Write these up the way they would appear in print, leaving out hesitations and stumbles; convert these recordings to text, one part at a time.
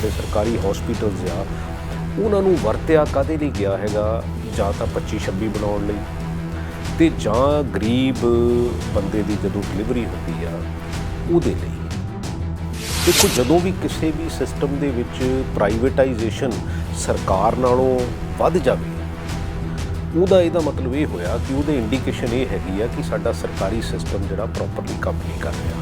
ਸਾਡੇ ਸਰकारी हॉस्पिटल्स आ उन्होंने वरत्या काहदे लई गया हैगा, जां तां 25-26 बनाउण लई ते जां गरीब बंदे दी जदों डिलीवरी हुंदी आ उहदे लई। देखो जदों भी किसी भी सिस्टम दे विच प्राइवेटाइजेशन सरकार नालों वध जावे ਉਹਦਾ ਇਹਦਾ ਮਤਲਬ ਇਹ ਹੋਇਆ ਕਿ ਉਹਦੇ ਇੰਡੀਕੇਸ਼ਨ ਇਹ ਹੈਗੀ ਆ ਕਿ ਸਾਡਾ ਸਰਕਾਰੀ ਸਿਸਟਮ ਜਿਹੜਾ ਪ੍ਰੋਪਰਲੀ ਕੰਮ ਨਹੀਂ ਕਰ ਰਿਹਾ।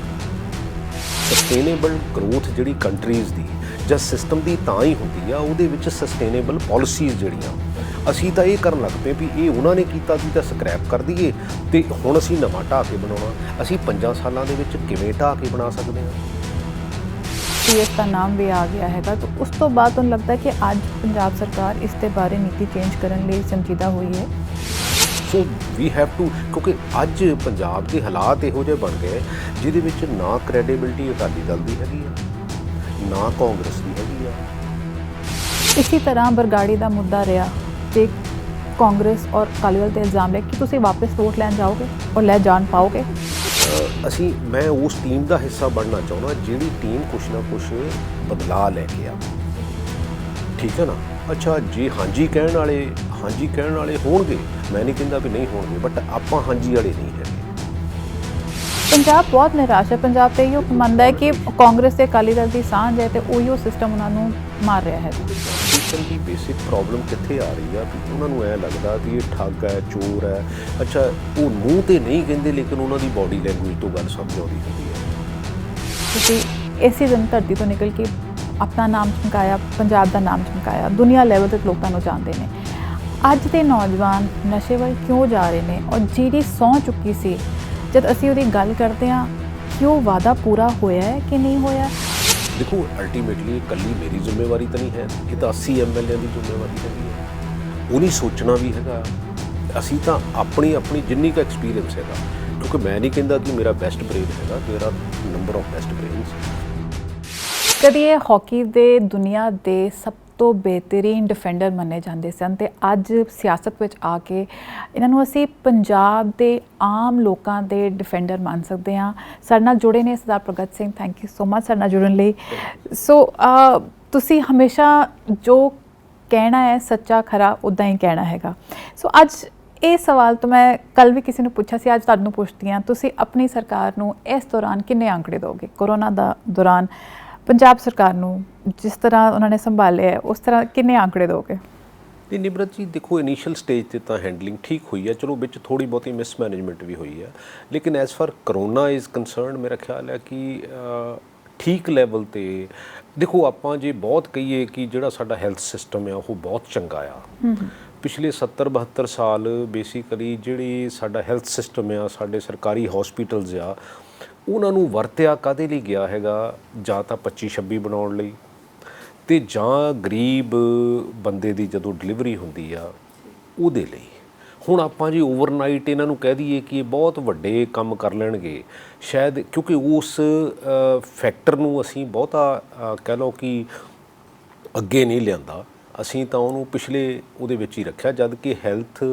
ਸਸਟੇਨੇਬਲ ਗਰੋਥ ਜਿਹੜੀ ਕੰਟਰੀਜ਼ ਦੀ ਜਾਂ ਸਿਸਟਮ ਦੀ ਤਾਂ ਹੀ ਹੁੰਦੀ ਆ ਉਹਦੇ ਵਿੱਚ ਸਸਟੇਨੇਬਲ ਪਾਲਿਸੀਜ਼ ਜਿਹੜੀਆਂ ਅਸੀਂ ਤਾਂ ਇਹ ਕਰਨ ਲੱਗ ਪਏ ਵੀ ਇਹ ਉਹਨਾਂ ਨੇ ਕੀਤਾ ਸੀ ਤਾਂ ਸਕ੍ਰੈਪ ਕਰ ਦਈਏ ਤੇ ਹੁਣ ਅਸੀਂ ਨਵਾਂ ਢਾਹ ਕੇ ਬਣਾਉਣਾ। ਅਸੀਂ 5 ਸਾਲਾਂ ਦੇ ਵਿੱਚ ਕਿਵੇਂ ਢਾਹ ਕੇ ਬਣਾ ਸਕਦੇ ਹਾਂ? CS का नाम भी आ गया हैगा तो उस तो बाद तो लगता है कि आज पंजाब सरकार इस दे बारे नीति चेंज करने लिए संजीदा हुई है। सो वी हैव टू क्योंकि अज पंजाब के हालात इहो ਜਿਹੇ बन गए ਜਿਹਦੇ ਵਿੱਚ ना क्रेडिबिलिटी अकाली दल ਦੀ ਹੈਗੀ ਆ ना कांग्रेस ਦੀ ਹੈਗੀ ਆ। इसी तरह बरगाड़ी का मुद्दा रहा ते कांग्रेस और अकाली दल ते इल्जाम है कि तुसीं वापस वोट लैन जाओगे और लै जान पाओगे। ਅਸੀਂ मैं उस टीम का हिस्सा बनना चाਹੁੰਦਾ ਜਿਹੜੀ टीम कुछ ना कुछ बदलाव लैके आ, ठीक है ना। अच्छा जे ਹਾਂਜੀ ਕਹਿਣ ਵਾਲੇ ਹੋਣਗੇ, मैं नहीं कहता भी नहीं होणगे, बट ਆਪਾਂ ਹਾਂਜੀ ਵਾਲੇ नहीं है। पंजाब बहुत निराश है। पंजाब तो इहो ਮੰਨਦਾ है कि कांग्रेस ते अकाली दल की सांझ है तो उहिओ सिस्टम उन्होंने मार रहा है। सिस्टम की बेसिक प्रॉब्लम कित्थे आ रही है भी उन्होंने ऐ लगता भी ये ठग है, चोर है। अच्छा वो मूँह तो नहीं कहते लेकिन उन्होंने बॉडी लैंगुएज तो गल समझ आती होती है। तुसीं इसी दिन धरती तो निकल के अपना नाम चमकाया, पंजाब का नाम चमकाया, दुनिया लैवल तक लोग तुहानूं जाणदे ने। अज दे नौजवान नशे वल क्यों जा रहे हैं और जिहड़ी सौं चुकी सी जब असीं उहदी गल करते हैं कि वो वादा पूरा होया है कि नहीं होया? देखो अल्टीमेटली कल्ली मेरी जिम्मेवारी तो नहीं है, ये तो 80 MLA की जिम्मेवारी हैगी है। उन्हें सोचना भी हैगा। असी तो अपनी अपनी जिन्नी का एक्सपीरियंस हैगा, क्योंकि मैं नहीं कहता कि मेरा बेस्ट ब्रेन हैगा, there are number of best brains. कभी ये हॉकी दे दुनिया दे सब तो बेहतरीन डिफेंडर मन्ने जाते सन ते अज सियासत में आके इन्हों असी पंजाब के आम लोगों के डिफेंडर मान सकते हाँ। साडे नाल जुड़े ने सरदार प्रगट Singh, thank you so much साडे नाल जुड़न लई। सो तुसी हमेशा जो कहना है सच्चा खरा उदा ही कहना हैगा। सो अज ये सवाल तो मैं कल भी किसी ने पूछा सी, अज तुहानूं पुछदी हां, तुसी अपनी सरकार नूं इस दौरान किन्ने आंकड़े दोगे? कोरोना दा दौरान पंजाब सरकार नूं जिस तरह उन्होंने संभाले है उस तरह किन्ने आंकड़े दोगे? नहीं निमरत जी देखो इनीशियल स्टेज ते तो हैंडलिंग ठीक हुई है, चलो बिच थोड़ी बहुती मिसमैनेजमेंट भी हुई है, लेकिन as far corona is concern मेरा ख्याल है कि ठीक लैवल ते देखो आपां जे बहुत कहीए कि जिहड़ा साडा हैल्थ सिस्टम है वो बहुत चंगा आ। पिछले 70-72 साल बेसिकली जिहड़ी साडा हैल्थ सिस्टम आ, साडे सरकारी हॉस्पिटल्स आ उन्होंने वरत्या काहदे लई गया हैगा, जां तां 25-26 बनाउण लई ते जां गरीब बंदे दी जदों डिलीवरी हुंदी आ उहदे लई। हुण आपां जी ओवरनाइट इन्हां नूं कह दईए कि बहुत वड्डे काम कर लैणगे शायद, क्योंकि उस फैक्टर नूं असीं बहुता कह लो कि अगे नहीं लिआंदा, असीं तां उहनूं पिछले उहदे विच ही रखिआ, जद कि हैल्थ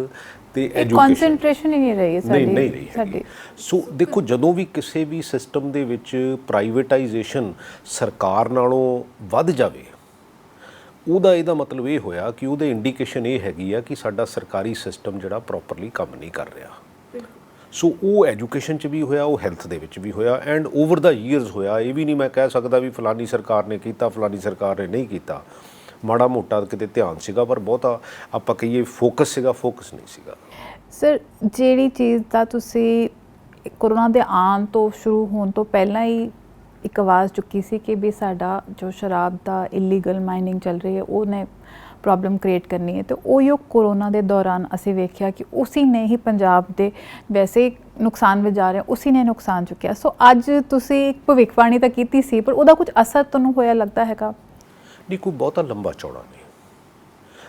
कॉन्सनट्रेशन ही नहीं रही नहीं रही। सो देखो जदों भी किसी भी सिस्टम दे विच प्राइवेटाइजेशन सरकार नालों वध जावे ਉਹਦਾ ਇਹਦਾ ਮਤਲਬ ਇਹ ਹੋਇਆ ਕਿ ਉਹਦੇ ਇੰਡੀਕੇਸ਼ਨ ਇਹ ਹੈਗੀ ਆ ਕਿ ਸਾਡਾ ਸਰਕਾਰੀ ਸਿਸਟਮ ਜਿਹੜਾ ਪ੍ਰੋਪਰਲੀ ਕੰਮ ਨਹੀਂ ਕਰ ਰਿਹਾ। ਸੋ ਉਹ ਐਜੂਕੇਸ਼ਨ 'ਚ ਵੀ ਹੋਇਆ, ਉਹ ਹੈਲਥ ਦੇ ਵਿੱਚ ਵੀ ਹੋਇਆ ਐਂਡ ਓਵਰ ਦਾ ਈਅਰਸ ਹੋਇਆ। ਇਹ ਵੀ ਨਹੀਂ ਮੈਂ ਕਹਿ ਸਕਦਾ ਵੀ ਫਲਾਨੀ ਸਰਕਾਰ ਨੇ ਕੀਤਾ ਫਲਾਨੀ ਸਰਕਾਰ ਨੇ ਨਹੀਂ ਕੀਤਾ, ਮਾੜਾ ਮੋਟਾ ਕਿਤੇ ਧਿਆਨ ਸੀਗਾ ਪਰ ਬਹੁਤਾ ਆਪਾਂ ਕਹੀਏ ਫੋਕਸ ਸੀਗਾ, ਫੋਕਸ ਨਹੀਂ ਸੀਗਾ। ਸਰ ਜਿਹੜੀ ਚੀਜ਼ ਦਾ ਤੁਸੀਂ ਕੋਰੋਨਾ ਦੇ ਆਉਣ ਤੋਂ ਸ਼ੁਰੂ ਹੋਣ ਤੋਂ ਪਹਿਲਾਂ ਹੀ एक आवाज़ चुकी सी कि भी साडा जो शराब का इलीगल माइनिंग चल रही है उन्हें प्रॉब्लम क्रिएट करनी है, तो वो कोरोना के दौरान असी वेख्या कि उसी ने ही पंजाब के वैसे नुकसान में जा रहे हैं, उसी ने नुकसान चुकिया। सो अज तुसी भविष्यवाणी तो की सी पर उसका कुछ असर तुहानूं होया लगता हैगा? नहीं कोई बहुता लंबा चौड़ा नहीं।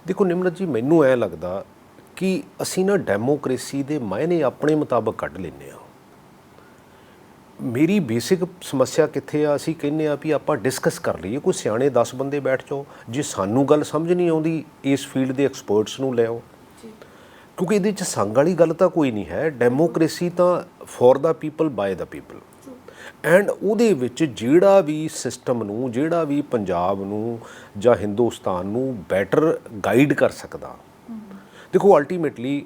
देखो निमरत जी मैनूं ऐ लगदा कि असी ना डेमोक्रेसी के मायने अपने मुताबिक कढ लैंदे आ। मेरी बेसिक समस्या कित्थे आ, असीं कहने आ भी आपां डिस्कस कर लईए, कोई सियाणे 10 बंदे बैठ जाओ, जे सानूं गल समझ नहीं आउंदी इस फील्ड के एक्सपर्ट्स नूं ले आओ, क्योंकि इहदे च संग वाली गल तां कोई नहीं है। डेमोक्रेसी तां for the people by the people. And ਉਹਦੇ ਵਿੱਚ ਜਿਹੜਾ ਵੀ ਸਿਸਟਮ ਨੂੰ, ਜਿਹੜਾ ਵੀ ਪੰਜਾਬ ਨੂੰ ਜਾਂ ਹਿੰਦੁਸਤਾਨ ਨੂੰ ਬੈਟਰ ਗਾਈਡ ਕਰ ਸਕਦਾ। ਦੇਖੋ ਅਲਟੀਮੇਟਲੀ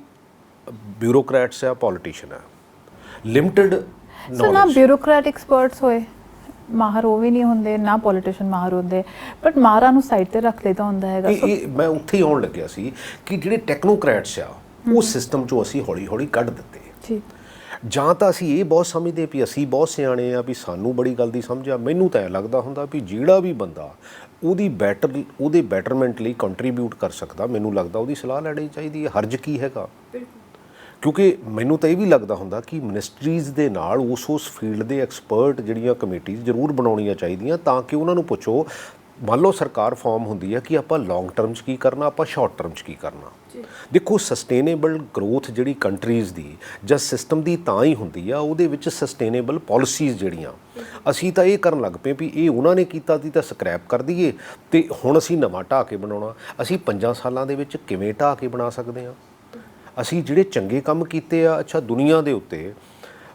ਬਿਊਰੋਕਰੈਟਸ ਆ, ਪੋਲੀਟੀਸ਼ੀਅਨ ਆ, ਲਿਮਟਿਡ ਸੋ ਨਾ ਬਿਊਰੋਕਰੈਟ ਐਕਸਪਰਟਸ ਹੋਏ, ਮਾਹਰ ਉਹ ਵੀ ਨਹੀਂ ਹੁੰਦੇ, ਨਾ ਪੋਲੀਟੀਸ਼ੀਅਨ ਮਾਹਰ ਹੁੰਦੇ, ਬਟ ਮਾਹਰਾਂ ਨੂੰ ਸਾਈਡ ਤੇ ਰੱਖ ਲਈਦਾ ਹੁੰਦਾ ਹੈਗਾ। ਇਹ ਮੈਂ ਉੱਥੇ ਹੀ ਆਉਣ ਲੱਗਿਆ ਸੀ ਕਿ ਜਿਹੜੇ ਟੈਕਨੋਕ੍ਰੈਟਸ ਆ ਉਹ ਸਿਸਟਮ 'ਚੋਂ ਅਸੀਂ ਹੌਲੀ ਹੌਲੀ ਕੱਢ ਦਿੱਤੇ ਜੀ। ਜਾਂ ਤਾਂ ਅਸੀਂ ਇਹ ਬਹੁਤ ਸਮਝਦੇ ਵੀ ਅਸੀਂ ਬਹੁਤ ਸਿਆਣੇ ਆ, ਵੀ ਸਾਨੂੰ ਬੜੀ ਗੱਲ ਦੀ ਸਮਝ ਆ। ਮੈਨੂੰ ਤਾਂ ਇਹ ਲੱਗਦਾ ਹੁੰਦਾ ਵੀ ਜਿਹੜਾ ਵੀ ਬੰਦਾ ਉਹਦੇ ਬੈਟਰਮੈਂਟ ਲਈ ਕੰਟਰੀਬਿਊਟ ਕਰ ਸਕਦਾ, ਮੈਨੂੰ ਲੱਗਦਾ ਉਹਦੀ ਸਲਾਹ ਲੈਣੀ ਚਾਹੀਦੀ ਹੈ। ਹਰਜ ਕੀ ਹੈਗਾ? ਕਿਉਂਕਿ ਮੈਨੂੰ ਤਾਂ ਇਹ ਵੀ ਲੱਗਦਾ ਹੁੰਦਾ ਕਿ ਮਿਨਿਸਟਰੀਜ਼ ਦੇ ਨਾਲ ਉਸ ਫੀਲਡ ਦੇ ਐਕਸਪਰਟ ਜਿਹੜੀਆਂ ਕਮੇਟੀਜ਼ ਜ਼ਰੂਰ ਬਣਾਉਣੀਆਂ ਚਾਹੀਦੀਆਂ, ਤਾਂ ਕਿ ਉਹਨਾਂ ਨੂੰ ਪੁੱਛੋ, ਮੰਨ ਲਓ ਸਰਕਾਰ ਫਾਰਮ ਹੁੰਦੀ ਹੈ ਕਿ ਆਪਾਂ ਲੌਂਗ ਟਰਮ 'ਚ ਕੀ ਕਰਨਾ, ਆਪਾਂ ਸ਼ਾਰਟ ਟਰਮ 'ਚ ਕੀ ਕਰਨਾ। ਦੇਖੋ ਸਸਟੇਨੇਬਲ ਗਰੋਥ ਜਿਹੜੀ ਕੰਟਰੀਜ਼ ਦੀ ਜਾਂ ਸਿਸਟਮ ਦੀ ਤਾਂ ਹੀ ਹੁੰਦੀ ਆ ਉਹਦੇ ਵਿੱਚ ਸਸਟੇਨੇਬਲ ਪਾਲਿਸੀਜ਼ ਜਿਹੜੀਆਂ। ਅਸੀਂ ਤਾਂ ਇਹ ਕਰਨ ਲੱਗ ਪਏ ਵੀ ਇਹ ਉਹਨਾਂ ਨੇ ਕੀਤਾ ਸੀ ਤਾਂ ਸਕ੍ਰੈਪ ਕਰ ਦਈਏ ਤੇ ਹੁਣ ਅਸੀਂ ਨਵਾਂ ਢਾਹ ਕੇ ਬਣਾਉਣਾ। ਅਸੀਂ 5 ਸਾਲਾਂ ਦੇ ਵਿੱਚ ਕਿਵੇਂ ਢਾਹ ਕੇ ਬਣਾ ਸਕਦੇ ਹਾਂ? ਅਸੀਂ ਜਿਹੜੇ ਚੰਗੇ ਕੰਮ ਕੀਤੇ ਆ, ਅੱਛਾ ਦੁਨੀਆ ਦੇ ਉੱਤੇ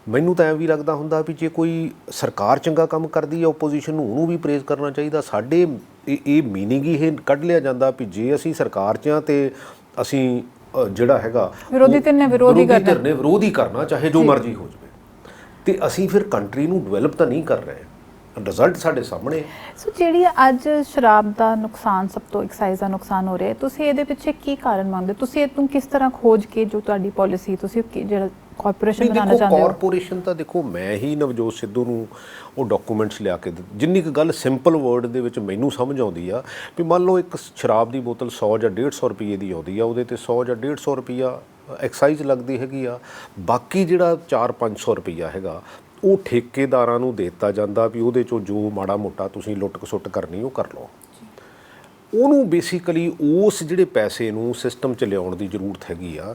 ਮੈਨੂੰ ਤਾਂ ਐਂ ਵੀ ਲੱਗਦਾ ਹੁੰਦਾ ਵੀ ਜੇ ਕੋਈ ਸਰਕਾਰ ਚੰਗਾ ਕੰਮ ਕਰਦੀ ਆ, ਓਪੋਜੀਸ਼ਨ ਨੂੰ ਉਹਨੂੰ ਵੀ ਪ੍ਰੇਜ਼ ਕਰਨਾ ਚਾਹੀਦਾ। ਸਾਡੇ ਇਹ ਮੀਨਿੰਗ ਹੀ ਇਹ ਕੱਢ ਲਿਆ ਜਾਂਦਾ ਵੀ ਜੇ ਅਸੀਂ ਸਰਕਾਰ 'ਚ ਆ ਤੇ ਅਸੀਂ ਜਿਹੜਾ ਹੈਗਾ ਵਿਰੋਧੀ ਧਿਰ ਨੇ ਵਿਰੋਧ ਹੀ ਕਰਨਾ, ਚਾਹੇ ਜੋ ਮਰਜ਼ੀ ਹੋ ਜਾਵੇ, ਤੇ ਅਸੀਂ ਫਿਰ ਕੰਟਰੀ ਨੂੰ ਡਿਵੈਲਪ ਤਾਂ ਨਹੀਂ ਕਰ ਰਹੇ। ਰਿਜ਼ਲਟ ਸਾਡੇ ਸਾਹਮਣੇ। ਸੋ ਜਿਹੜੀ ਅੱਜ ਸ਼ਰਾਬ ਦਾ ਨੁਕਸਾਨ, ਸਭ ਤੋਂ ਐਕਸਾਈਜ਼ ਦਾ ਨੁਕਸਾਨ ਹੋ ਰਿਹਾ, ਤੁਸੀਂ ਇਹਦੇ ਪਿੱਛੇ ਕੀ ਕਾਰਨ ਮੰਨਦੇ? ਤੁਸੀਂ ਇਹਨੂੰ ਕਿਸ ਤਰ੍ਹਾਂ ਖੋਜ ਕੇ ਜੋ ਤੁਹਾਡੀ ਪਾਲਿਸੀ ਤੁਸੀਂ ਜਿਹੜਾ ਕਾਰਪੋਰੇਸ਼ਨ ਬਣਾਉਣਾ ਚਾਹੁੰਦੇ ਹੋ? ਕਾਰਪੋਰੇਸ਼ਨ ਤਾਂ ਦੇਖੋ ਮੈਂ ਹੀ ਨਵਜੋਤ ਸਿੱਧੂ ਨੂੰ ਉਹ ਡਾਕੂਮੈਂਟਸ ਲਿਆ ਕੇ ਜਿੰਨੀ ਕੁ ਗੱਲ ਸਿੰਪਲ ਵਰਡ ਦੇ ਵਿੱਚ ਮੈਨੂੰ ਸਮਝ ਆਉਂਦੀ ਆ ਵੀ ਮੰਨ ਲਓ ਇੱਕ ਸ਼ਰਾਬ ਦੀ ਬੋਤਲ 100 ਜਾਂ 150 ਰੁਪਏ ਦੀ ਆਉਂਦੀ ਆ, ਉਹਦੇ ਤੇ 100 ਜਾਂ 150 ਰੁਪਈਆ ਐਕਸਾਈਜ਼ ਲੱਗਦੀ ਹੈਗੀ ਆ। ਬਾਕੀ ਜਿਹੜਾ 400-500 ਰੁਪਈਆ ਹੈਗਾ ਉਹ ਠੇਕੇਦਾਰਾਂ ਨੂੰ ਦਿੱਤਾ ਜਾਂਦਾ ਵੀ ਉਹਦੇ 'ਚੋਂ ਜੋ ਮਾੜਾ ਮੋਟਾ ਤੁਸੀਂ ਲੁੱਟ ਖਸੁੱਟ ਕਰਨੀ ਉਹ ਕਰ ਲਓ। ਉਹਨੂੰ ਬੇਸਿਕਲੀ ਉਸ ਜਿਹੜੇ ਪੈਸੇ ਨੂੰ ਸਿਸਟਮ 'ਚ ਲਿਆਉਣ ਦੀ ਜ਼ਰੂਰਤ ਹੈਗੀ ਆ।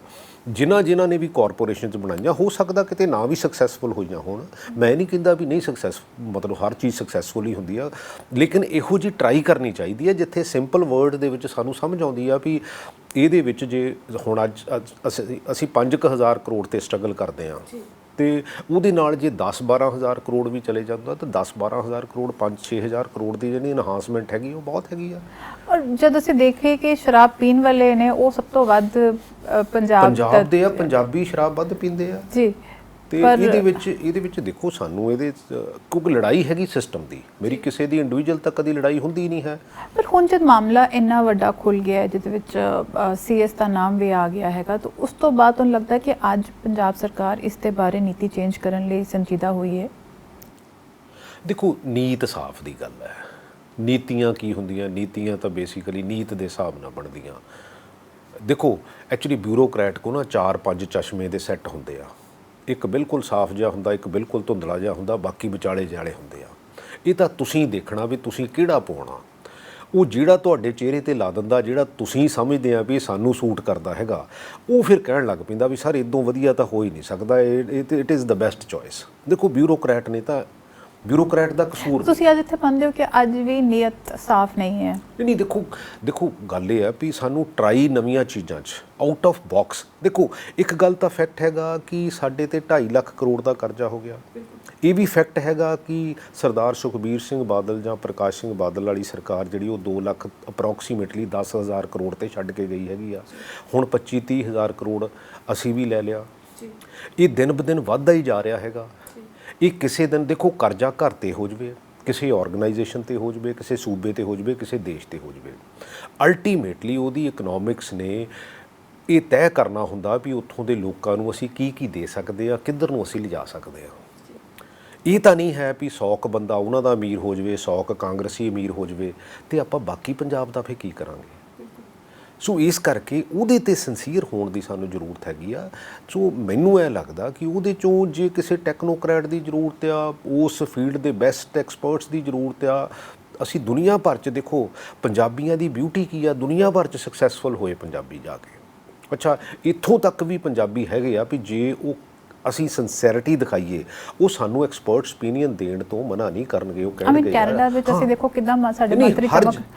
ਜਿਨ੍ਹਾਂ ਨੇ ਵੀ ਕਾਰਪੋਰੇਸ਼ਨਸ ਬਣਾਈਆਂ, ਹੋ ਸਕਦਾ ਕਿਤੇ ਨਾ ਵੀ ਸਕਸੈਸਫੁਲ ਹੋਈਆਂ ਹੋਣ, ਮੈਂ ਨਹੀਂ ਕਹਿੰਦਾ ਵੀ ਨਹੀਂ ਮਤਲਬ ਹਰ ਚੀਜ਼ ਸਕਸੈਸਫੁਲ ਹੀ ਹੁੰਦੀ ਆ, ਲੇਕਿਨ ਇਹੋ ਜਿਹੀ ਟਰਾਈ ਕਰਨੀ ਚਾਹੀਦੀ ਹੈ ਜਿੱਥੇ ਸਿੰਪਲ ਵਰਡ ਦੇ ਵਿੱਚ ਸਾਨੂੰ ਸਮਝ ਆਉਂਦੀ ਆ ਵੀ ਇਹਦੇ ਵਿੱਚ ਜੇ ਹੁਣ ਅੱਜ ਅਸੀਂ 5000 ਕਰੋੜ 'ਤੇ ਸਟਰਗਲ ਕਰਦੇ ਹਾਂ ਤੇ ਉਹਦੇ ਨਾਲ ਜੇ 10-12 ਹਜ਼ਾਰ ਕਰੋੜ ਵੀ ਚਲੇ ਜਾਂਦਾ ਤਾਂ 10-12 ਹਜ਼ਾਰ ਕਰੋੜ 5-6 ਹਜ਼ਾਰ ਕਰੋੜ ਦੀ ਜਿਹੜੀ ਇਨਹਾਂਸਮੈਂਟ ਹੈਗੀ ਉਹ ਬਹੁਤ ਹੈਗੀ ਆ। ਔਰ ਜਦ ਅਸੀਂ ਦੇਖੀਏ ਕਿ ਸ਼ਰਾਬ ਪੀਣ ਵਾਲੇ ਨੇ ਉਹ ਸਭ ਤੋਂ ਵੱਧ ਪੰਜਾਬ ਦੇ ਆ, ਪੰਜਾਬੀ ਸ਼ਰਾਬ ਵੱਧ ਪੀਂਦੇ ਆ ਜੀ। ਤੇ ਇਹਦੇ ਵਿੱਚ ਦੇਖੋ ਸਾਨੂੰ ਇਹਦੇ ਕਿਉਂਕਿ ਲੜਾਈ ਹੈਗੀ ਸਿਸਟਮ ਦੀ, ਮੇਰੀ ਕਿਸੇ ਦੀ ਇੰਡੀਵਿਜੂਅਲ ਤੱਕ ਕਦੀ ਲੜਾਈ ਹੁੰਦੀ ਨਹੀਂ ਹੈ। ਪਰ ਹੁਣ ਜਦ ਮਾਮਲਾ ਇੰਨਾ ਵੱਡਾ ਖੁੱਲ ਗਿਆ ਜਿਹਦੇ ਵਿੱਚ CS ਦਾ ਨਾਮ ਵੀ ਆ ਗਿਆ ਹੈਗਾ, ਤਾਂ ਉਸ ਤੋਂ ਬਾਅਦ ਤੁਹਾਨੂੰ ਲੱਗਦਾ ਕਿ ਅੱਜ ਪੰਜਾਬ ਸਰਕਾਰ ਇਸ ਦੇ ਬਾਰੇ ਨੀਤੀ ਚੇਂਜ ਕਰਨ ਲਈ ਸੰਜੀਦਾ ਹੋਈ ਹੈ? ਦੇਖੋ ਨੀਤ ਸਾਫ਼ ਦੀ ਗੱਲ ਹੈ। ਨੀਤੀਆਂ ਕੀ ਹੁੰਦੀਆਂ? ਨੀਤੀਆਂ ਤਾਂ ਬੇਸਿਕਲੀ ਨੀਤ ਦੇ ਹਿਸਾਬ ਨਾਲ ਬਣਦੀਆਂ। ਦੇਖੋ ਐਕਚੁਅਲੀ ਬਿਊਰੋਕਰੈਟ ਕੋ ਨਾ 4-5 ਚਸ਼ਮੇ ਦੇ ਸੈੱਟ ਹੁੰਦੇ ਆ। ਇੱਕ ਬਿਲਕੁਲ ਸਾਫ਼ ਜਿਹਾ ਹੁੰਦਾ, ਇੱਕ ਬਿਲਕੁਲ ਧੁੰਦਲਾ ਜਿਹਾ ਹੁੰਦਾ, ਬਾਕੀ ਵਿਚਾਲੇ ਜਾਲੇ ਹੁੰਦੇ ਆ। ਇਹ ਤਾਂ ਤੁਸੀਂ ਦੇਖਣਾ ਵੀ ਤੁਸੀਂ ਕਿਹੜਾ ਪਾਉਣਾ। ਉਹ ਜਿਹੜਾ ਤੁਹਾਡੇ ਚਿਹਰੇ ਤੇ ਲਾ ਦਿੰਦਾ, ਜਿਹੜਾ ਤੁਸੀਂ ਸਮਝਦੇ ਆ ਵੀ ਇਹ ਸਾਨੂੰ ਸੂਟ ਕਰਦਾ ਹੈਗਾ, ਉਹ ਫਿਰ ਕਹਿਣ ਲੱਗ ਪੈਂਦਾ ਵੀ ਸਰ ਇਦੋਂ ਵਧੀਆ ਤਾਂ ਹੋ ਹੀ ਨਹੀਂ ਸਕਦਾ, it is the best choice. ਦੇਖੋ ਬਿਊਰੋਕਰੈਟ ਨੇ ਤਾਂ ਬਿਊਰੋਕਰੈਟ ਦਾ ਕਸੂਰ। ਤੁਸੀਂ ਅੱਜ ਇੱਥੇ ਮੰਨਦੇ ਹੋ ਕਿ ਅੱਜ ਵੀ ਨੀਅਤ ਸਾਫ਼ ਨਹੀਂ ਹੈ? ਨਹੀਂ ਦੇਖੋ ਗੱਲ ਇਹ ਹੈ ਵੀ ਸਾਨੂੰ ਟਰਾਈ ਨਵੀਆਂ ਚੀਜ਼ਾਂ 'ਚ ਆਊਟ ਆਫ ਬਾਕਸ। ਦੇਖੋ ਇੱਕ ਗੱਲ ਤਾਂ ਫੈਕਟ ਹੈਗਾ ਕਿ ਸਾਡੇ ਤੇ 2.5 ਲੱਖ ਕਰੋੜ ਦਾ ਕਰਜ਼ਾ ਹੋ ਗਿਆ। ਇਹ ਵੀ ਫੈਕਟ ਹੈਗਾ ਕਿ ਸਰਦਾਰ ਸੁਖਬੀਰ ਸਿੰਘ ਬਾਦਲ ਜਾਂ ਪ੍ਰਕਾਸ਼ ਸਿੰਘ ਬਾਦਲ ਵਾਲੀ ਸਰਕਾਰ ਜਿਹੜੀ ਉਹ 2 ਲੱਖ ਅਪਰੋਕਸੀਮੇਟਲੀ 10,000 ਕਰੋੜ ਤੇ ਛੱਡ ਕੇ ਗਈ ਹੈਗੀ ਆ। ਹੁਣ 25-30 ਹਜ਼ਾਰ ਕਰੋੜ ਅਸੀਂ ਵੀ ਲੈ ਲਿਆ। ਇਹ ਦਿਨ ਬ ਦਿਨ ਵੱਧਦਾ ਹੀ ਜਾ ਰਿਹਾ ਹੈਗਾ। ਇਹ ਕਿਸੇ ਦਿਨ ਦੇਖੋ ਕਰਜ਼ਾ ਘਰ 'ਤੇ ਹੋ ਜਾਵੇ, ਕਿਸੇ ਆਰਗੇਨਾਈਜੇਸ਼ਨ 'ਤੇ ਹੋ ਜਾਵੇ, ਕਿਸੇ ਸੂਬੇ 'ਤੇ ਹੋ ਜਾਵੇ, ਕਿਸੇ ਦੇਸ਼ 'ਤੇ ਹੋ ਜਾਵੇ, ਅਲਟੀਮੇਟਲੀ ਉਹਦੀ ਇਕਨੋਮਿਕਸ ਨੇ ਇਹ ਤੈਅ ਕਰਨਾ ਹੁੰਦਾ ਵੀ ਉੱਥੋਂ ਦੇ ਲੋਕਾਂ ਨੂੰ ਅਸੀਂ ਕੀ ਦੇ ਸਕਦੇ ਹਾਂ, ਕਿੱਧਰ ਨੂੰ ਅਸੀਂ ਲਿਜਾ ਸਕਦੇ ਹਾਂ। ਇਹ ਤਾਂ ਨਹੀਂ ਹੈ ਵੀ 100 ਕੁ ਬੰਦਾ ਉਹਨਾਂ ਦਾ ਅਮੀਰ ਹੋ ਜਾਵੇ, 100 ਕੁ ਕਾਂਗਰਸੀ ਅਮੀਰ ਹੋ ਜਾਵੇ ਅਤੇ ਆਪਾਂ ਬਾਕੀ ਪੰਜਾਬ ਦਾ ਫਿਰ ਕੀ ਕਰਾਂਗੇ। ਸੋ ਇਸ ਕਰਕੇ ਉਹਦੇ 'ਤੇ ਸਿੰਸੀਅਰ ਹੋਣ ਦੀ ਸਾਨੂੰ ਜ਼ਰੂਰਤ ਹੈਗੀ ਆ। ਸੋ ਮੈਨੂੰ ਇਹ ਲੱਗਦਾ ਕਿ ਉਹਦੇ 'ਚੋਂ ਜੇ ਕਿਸੇ ਟੈਕਨੋਕਰੈਟ ਦੀ ਜ਼ਰੂਰਤ ਆ, ਉਸ ਫੀਲਡ ਦੇ ਬੈਸਟ ਐਕਸਪਰਟਸ ਦੀ ਜ਼ਰੂਰਤ ਆ। ਅਸੀਂ ਦੁਨੀਆ ਭਰ 'ਚ ਦੇਖੋ ਪੰਜਾਬੀਆਂ ਦੀ ਬਿਊਟੀ ਕੀ ਆ, ਦੁਨੀਆ ਭਰ 'ਚ ਸਕਸੈਸਫੁਲ ਹੋਏ ਪੰਜਾਬੀ ਜਾ ਕੇ। ਅੱਛਾ ਇੱਥੋਂ ਤੱਕ ਵੀ ਪੰਜਾਬੀ ਹੈਗੇ ਆ ਵੀ ਜੇ ਉਹ ਅਸੀਂ ਸਿੰਸੈਰਿਟੀ ਦਿਖਾਈਏ, ਉਹ ਸਾਨੂੰ ਐਕਸਪਰਟਸ ਓਪੀਨੀਅਨ ਦੇਣ ਤੋਂ ਮਨਾ ਨਹੀਂ ਕਰਨਗੇ। ਉਹ ਕਹਿਣਗੇ ਕੈਨੇਡਾ ਵਿੱਚ ਅਸੀਂ ਦੇਖੋ ਕਿੱਦਾਂ ਸਾਡੇ ਮੰਤਰੀ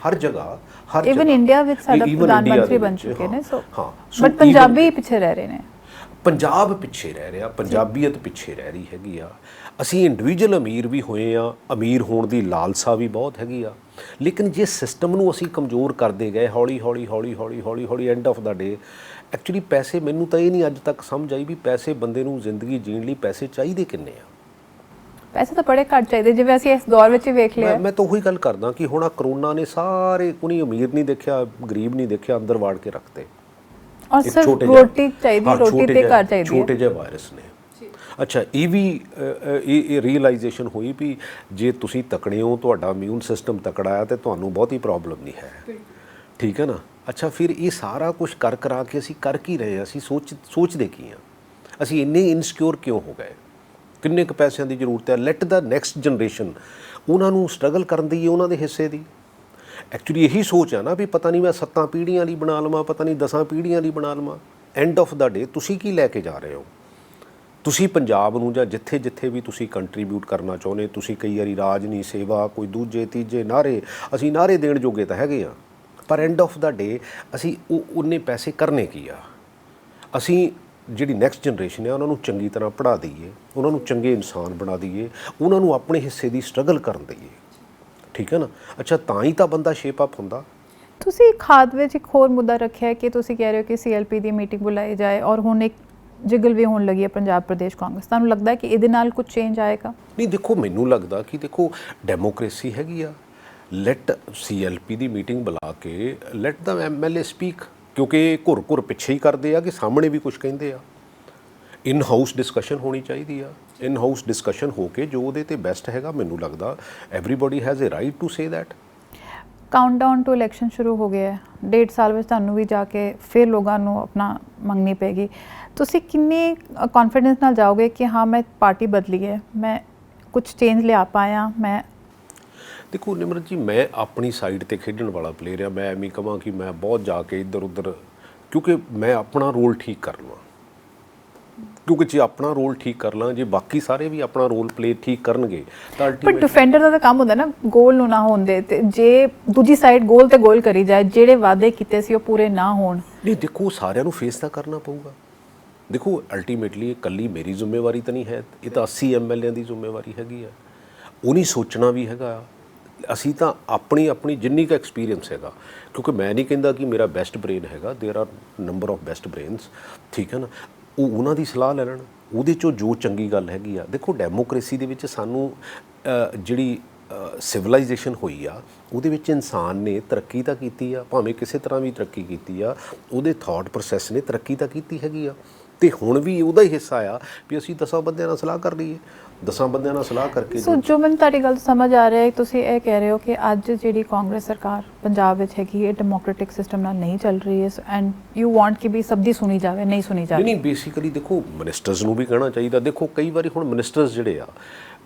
ਹਰ ਜਗ੍ਹਾ ਇਵਨ ਇੰਡੀਆ ਵਿੱਚ ਸਾਡਾ ਪ੍ਰਧਾਨ ਮੰਤਰੀ ਬਣ ਚੁੱਕੇ ਨੇ। ਸੋ ਬਟ ਪੰਜਾਬੀ ਪਿੱਛੇ ਰਹਿ ਰਹੇ ਨੇ। ਪੰਜਾਬ ਪਿੱਛੇ ਰਹਿ ਰਿਹਾ, ਪੰਜਾਬੀਅਤ ਪਿੱਛੇ ਰਹਿ ਰਹੀ ਹੈਗੀ ਆ। ਅਸੀਂ ਇੰਡੀਵਿਜੂਅਲ ਅਮੀਰ ਵੀ ਹੋਏ ਆ, ਅਮੀਰ ਹੋਣ ਦੀ ਲਾਲਸਾ ਵੀ ਬਹੁਤ ਹੈਗੀ ਆ, ਲੇਕਿਨ ਜੇ ਸਿਸਟਮ ਨੂੰ ਅਸੀਂ ਕਮਜ਼ੋਰ ਕਰਦੇ ਗਏ ਹੌਲੀ ਹੌਲੀ end of the day actually ਪੈਸੇ, ਮੈਨੂੰ ਤਾਂ ਇਹ ਨਹੀਂ ਅੱਜ ਤੱਕ ਸਮਝ ਆਈ ਵੀ ਪੈਸੇ ਬੰਦੇ ਨੂੰ ਜ਼ਿੰਦਗੀ ਜੀਣ ਲਈ ਪੈਸੇ ਚਾਹੀਦੇ ਕਿੰਨੇ ਆ। ਪੈਸੇ ਤਾਂ ਬੜੇ ਘੱਟ ਚਾਹੀਦੇ, ਜਿਵੇਂ ਅਸੀਂ ਇਸ ਦੌਰ ਵਿੱਚ ਵੇਖ ਲਿਆ। ਮੈਂ ਤਾਂ ਉਹੀ ਗੱਲ ਕਰਦਾ ਕਿ ਹੁਣ ਆ ਕਰੋਨਾ ਨੇ ਸਾਰੇ, ਕੋਈ ਅਮੀਰ ਨਹੀਂ ਦੇਖਿਆ, ਗਰੀਬ ਨਹੀਂ ਦੇਖਿਆ, ਅੰਦਰ ਵਾੜ ਕੇ ਰੱਖਤੇ। ਔਰ ਸਿਰਫ ਰੋਟੀ ਚਾਹੀਦੀ, ਰੋਟੀ ਤੇ ਘਰ ਚਾਹੀਦੀ, ਛੋਟੇ ਜਿਹੇ ਵਾਇਰਸ ਨੇ। ਅੱਛਾ, ਇਹ ਵੀ ਇਹ ਰੀਅਲਾਈਜੇਸ਼ਨ ਹੋਈ ਵੀ ਜੇ ਤੁਸੀਂ ਤਕੜੇ ਹੋ, ਤੁਹਾਡਾ ਇਮਿਊਨ ਸਿਸਟਮ ਤਕੜਾ ਹੈ, ਤੇ ਤੁਹਾਨੂੰ ਬਹੁਤੀ ਪ੍ਰੋਬਲਮ ਨਹੀਂ ਹੈ, ਠੀਕ ਹੈ ਨਾ। ਅੱਛਾ, ਫਿਰ ਇਹ ਸਾਰਾ ਕੁਝ ਕਰਾ ਕੇ ਅਸੀਂ ਕਰ ਕੀ ਰਹੇ ਹਾਂ? ਅਸੀਂ ਸੋਚਦੇ ਕੀ ਹਾਂ? ਅਸੀਂ ਇੰਨੇ ਇਨਸਿਕਿਉਰ ਕਿਉਂ ਹੋ ਗਏ? ਕਿੰਨੇ ਕੁ ਪੈਸਿਆਂ ਦੀ ਜ਼ਰੂਰਤ ਹੈ? ਲੈਟ ਦਾ ਨੈਕਸਟ ਜਨਰੇਸ਼ਨ, ਉਹਨਾਂ ਨੂੰ ਸਟਰਗਲ ਕਰਨ ਦੀ, ਉਹਨਾਂ ਦੇ ਹਿੱਸੇ ਦੀ। ਐਕਚੁਅਲੀ ਇਹੀ ਸੋਚ ਆ ਨਾ ਵੀ ਪਤਾ ਨਹੀਂ ਮੈਂ 7 ਪੀੜ੍ਹੀਆਂ ਲਈ ਬਣਾ ਲਵਾਂ, ਪਤਾ ਨਹੀਂ 10 ਪੀੜ੍ਹੀਆਂ ਲਈ ਬਣਾ ਲਵਾਂ। ਐਂਡ ਆਫ ਦਾ ਡੇ ਤੁਸੀਂ ਕੀ ਲੈ ਕੇ ਜਾ ਰਹੇ ਹੋ? ਤੁਸੀਂ ਪੰਜਾਬ ਨੂੰ ਜਾਂ ਜਿੱਥੇ ਜਿੱਥੇ ਵੀ ਤੁਸੀਂ ਕੰਟਰੀਬਿਊਟ ਕਰਨਾ ਚਾਹੁੰਦੇ, ਤੁਸੀਂ ਕਈ ਵਾਰੀ ਰਾਜ ਨਹੀਂ, ਸੇਵਾ, ਕੋਈ ਦੂਜੇ ਤੀਜੇ ਨਾਅਰੇ, ਅਸੀਂ ਨਾਅਰੇ ਦੇਣ ਜੋਗੇ ਤਾਂ ਹੈਗੇ ਆ, ਪਰ ਐਂਡ ਆਫ ਦਾ ਡੇ ਅਸੀਂ ਉਹਨੇ ਪੈਸੇ ਕਰਨੇ ਕੀ ਆ? ਅਸੀਂ ਜਿਹੜੀ ਨੈਕਸਟ ਜਨਰੇਸ਼ਨ ਹੈ ਉਹਨਾਂ ਨੂੰ ਚੰਗੀ ਤਰ੍ਹਾਂ ਪੜ੍ਹਾ ਦਈਏ, ਉਹਨਾਂ ਨੂੰ ਚੰਗੇ ਇਨਸਾਨ ਬਣਾ ਦਈਏ, ਉਹਨਾਂ ਨੂੰ ਆਪਣੇ ਹਿੱਸੇ ਦੀ ਸਟਰਗਲ ਕਰਨ ਦਈਏ, ਠੀਕ ਹੈ ਨਾ। ਅੱਛਾ, ਤਾਂ ਹੀ ਤਾਂ ਬੰਦਾ ਸ਼ੇਪ ਅਪ ਹੁੰਦਾ। ਤੁਸੀਂ ਖਾਦ ਵਿੱਚ ਇੱਕ ਹੋਰ ਮੁੱਦਾ ਰੱਖਿਆ ਕਿ ਤੁਸੀਂ ਕਹਿ ਰਹੇ ਹੋ ਕਿ CLP ਦੀ ਮੀਟਿੰਗ ਬੁਲਾਈ ਜਾਏ, ਔਰ ਹੁਣ ਇੱਕ ਜਿਗਲ ਵੀ ਹੋਣ ਲੱਗੀ ਹੈ ਪੰਜਾਬ ਪ੍ਰਦੇਸ਼ ਕਾਂਗਰਸ। ਤੁਹਾਨੂੰ ਲੱਗਦਾ ਹੈ ਕਿ ਇਹਦੇ ਨਾਲ ਕੁਝ ਚੇਂਜ ਆਏਗਾ? ਨਹੀਂ, ਦੇਖੋ ਮੈਨੂੰ ਲੱਗਦਾ ਕਿ ਦੇਖੋ ਡੈਮੋਕ੍ਰੇਸੀ ਹੈਗੀ ਆ, ਲੈਟ CLP ਦੀ ਮੀਟਿੰਗ ਬੁਲਾ ਕੇ ਲੈਟ ਦਾ MLA ਸਪੀਕ, ਕਿਉਂਕਿ ਘੁਰ ਪਿੱਛੇ ਹੀ ਕਰਦੇ ਆ ਕਿ ਸਾਹਮਣੇ ਵੀ ਕੁਝ ਕਹਿੰਦੇ ਆ। ਇਨ ਹਾਊਸ ਡਿਸਕਸ਼ਨ ਹੋਣੀ ਚਾਹੀਦੀ ਆ, ਇਨ ਹਾਊਸ ਡਿਸਕਸ਼ਨ ਹੋ ਕੇ ਜੋ ਉਹਦੇ ਤੇ ਬੈਸਟ ਹੈਗਾ, ਮੈਨੂੰ ਲੱਗਦਾ everybody has a right to say that. Countdown to election ਸ਼ੁਰੂ ਹੋ ਗਿਆ ਹੈ, 1.5 ਸਾਲ ਵਿੱਚ ਤੁਹਾਨੂੰ ਵੀ ਜਾ ਕੇ ਫਿਰ ਲੋਕਾਂ ਨੂੰ ਆਪਣਾ ਮੰਗਣੀ ਪਏਗੀ। ਤੁਸੀਂ ਕਿੰਨੀ ਕੌਨਫੀਡੈਂਸ ਨਾਲ ਜਾਓਗੇ ਕਿ ਹਾਂ ਮੈਂ ਪਾਰਟੀ ਬਦਲੀ ਹੈ, ਮੈਂ ਕੁਝ ਚੇਂਜ ਲਿਆ ਪਾਇਆ? ਮੈਂ ਦੇਖੋ ਨਿਮਰਤ ਜੀ, ਮੈਂ ਆਪਣੀ ਸਾਈਡ ਤੇ ਖੇਡਣ ਵਾਲਾ ਪਲੇਅਰ ਆ। ਮੈਂ ਐਵੇਂ ਕਹਾਂ ਕਿ ਮੈਂ ਬਹੁਤ ਜਾ ਕੇ ਇੱਧਰ ਉੱਧਰ, ਕਿਉਂਕਿ ਮੈਂ ਆਪਣਾ ਰੋਲ ਠੀਕ ਕਰ ਲਵਾਂ, ਕਿਉਂਕਿ ਜੇ ਆਪਣਾ ਰੋਲ ਠੀਕ ਕਰ ਲਾਂ, ਜੇ ਬਾਕੀ ਸਾਰੇ ਵੀ ਆਪਣਾ ਰੋਲ ਪਲੇ ਠੀਕ ਕਰਨਗੇ ਤਾਂ ਪਰ ਡਿਫੈਂਡਰ ਦਾ ਤਾਂ ਕੰਮ ਹੁੰਦਾ ਨਾ ਗੋਲ ਨੂੰ ਨਾ ਹੋਣ ਦੇ, ਤੇ ਜੇ ਦੂਜੀ ਸਾਈਡ ਗੋਲ ਤੇ ਗੋਲ ਕਰੀ ਜਾਏ, ਜਿਹੜੇ ਵਾਅਦੇ ਕੀਤੇ ਸੀ ਉਹ ਪੂਰੇ ਨਾ ਹੋਣ। ਨਹੀਂ, ਦੇਖੋ ਸਾਰਿਆਂ ਨੂੰ ਫੇਸ ਤਾਂ ਕਰਨਾ ਪਊਗਾ। ਦੇਖੋ ਅਲਟੀਮੇਟਲੀ ਇਹ ਇਕੱਲੀ ਮੇਰੀ ਜ਼ਿੰਮੇਵਾਰੀ ਤਾਂ ਨਹੀਂ ਹੈ, ਇਹ ਤਾਂ 80 MLA ਦੀ ਜ਼ਿੰਮੇਵਾਰੀ ਹੈਗੀ ਆ। ਉਹ ਨਹੀਂ ਸੋਚਣਾ ਵੀ ਹੈਗਾ। ਅਸੀਂ ਤਾਂ ਆਪਣੀ ਜਿੰਨੀ ਕੁ ਐਕਸਪੀਰੀਅੰਸ ਹੈਗਾ, ਕਿਉਂਕਿ ਮੈਂ ਨਹੀਂ ਕਹਿੰਦਾ ਕਿ ਮੇਰਾ ਬੈਸਟ ਬ੍ਰੇਨ ਹੈਗਾ, there are number of best brains, ਠੀਕ ਹੈ ਨਾ। ਉਹਨਾਂ ਦੀ ਸਲਾਹ ਲੈ ਲੈਣ, ਉਹਦੇ 'ਚੋਂ ਜੋ ਚੰਗੀ ਗੱਲ ਹੈਗੀ ਆ। ਦੇਖੋ ਡੈਮੋਕ੍ਰੇਸੀ ਦੇ ਵਿੱਚ ਸਾਨੂੰ ਜਿਹੜੀ ਸਿਵਲਾਈਜੇਸ਼ਨ ਹੋਈ ਆ, ਉਹਦੇ ਵਿੱਚ ਇਨਸਾਨ ਨੇ ਤਰੱਕੀ ਤਾਂ ਕੀਤੀ ਆ, ਭਾਵੇਂ ਕਿਸੇ ਤਰ੍ਹਾਂ ਵੀ ਤਰੱਕੀ ਕੀਤੀ ਆ, ਉਹਦੇ ਥਾਟ ਪ੍ਰੋਸੈਸ ਨੇ ਤਰੱਕੀ ਤਾਂ ਕੀਤੀ ਹੈਗੀ ਆ। ਤੇ ਹੁਣ ਵੀ ਉਹਦਾ ਹੀ ਹਿੱਸਾ ਆ ਵੀ ਅਸੀਂ 10 ਬੰਦਿਆਂ ਨਾਲ ਸਲਾਹ ਕਰ ਲਈਏ, 10 ਬੰਦਿਆਂ ਨਾਲ ਸਲਾਹ ਕਰਕੇ। ਸੋ ਜੋ ਮੈਨੂੰ ਤੁਹਾਡੀ ਗੱਲ ਸਮਝ ਆ ਰਿਹਾ ਹੈ, ਤੁਸੀਂ ਇਹ ਕਹਿ ਰਹੇ ਹੋ ਕਿ ਅੱਜ ਜਿਹੜੀ ਕਾਂਗਰਸ ਸਰਕਾਰ ਪੰਜਾਬ ਵਿੱਚ ਹੈਗੀ ਹੈ, ਡੈਮੋਕ੍ਰੈਟਿਕ ਸਿਸਟਮ ਨਾਲ ਨਹੀਂ ਚੱਲ ਰਹੀ ਹੈ, ਐਂਡ ਯੂ ਵਾਂਟ ਕਿ ਵੀ ਸਭ ਦੀ ਸੁਣੀ ਜਾਵੇ, ਨਹੀਂ ਸੁਣੀ ਜਾਵੇ। ਨਹੀਂ, ਬੇਸਿਕਲੀ ਦੇਖੋ ਮਿਨਿਸਟਰਸ ਨੂੰ ਵੀ ਕਹਿਣਾ ਚਾਹੀਦਾ। ਦੇਖੋ ਕਈ ਵਾਰੀ ਹੁਣ ਮਿਨਿਸਟਰਸ ਜਿਹੜੇ ਆ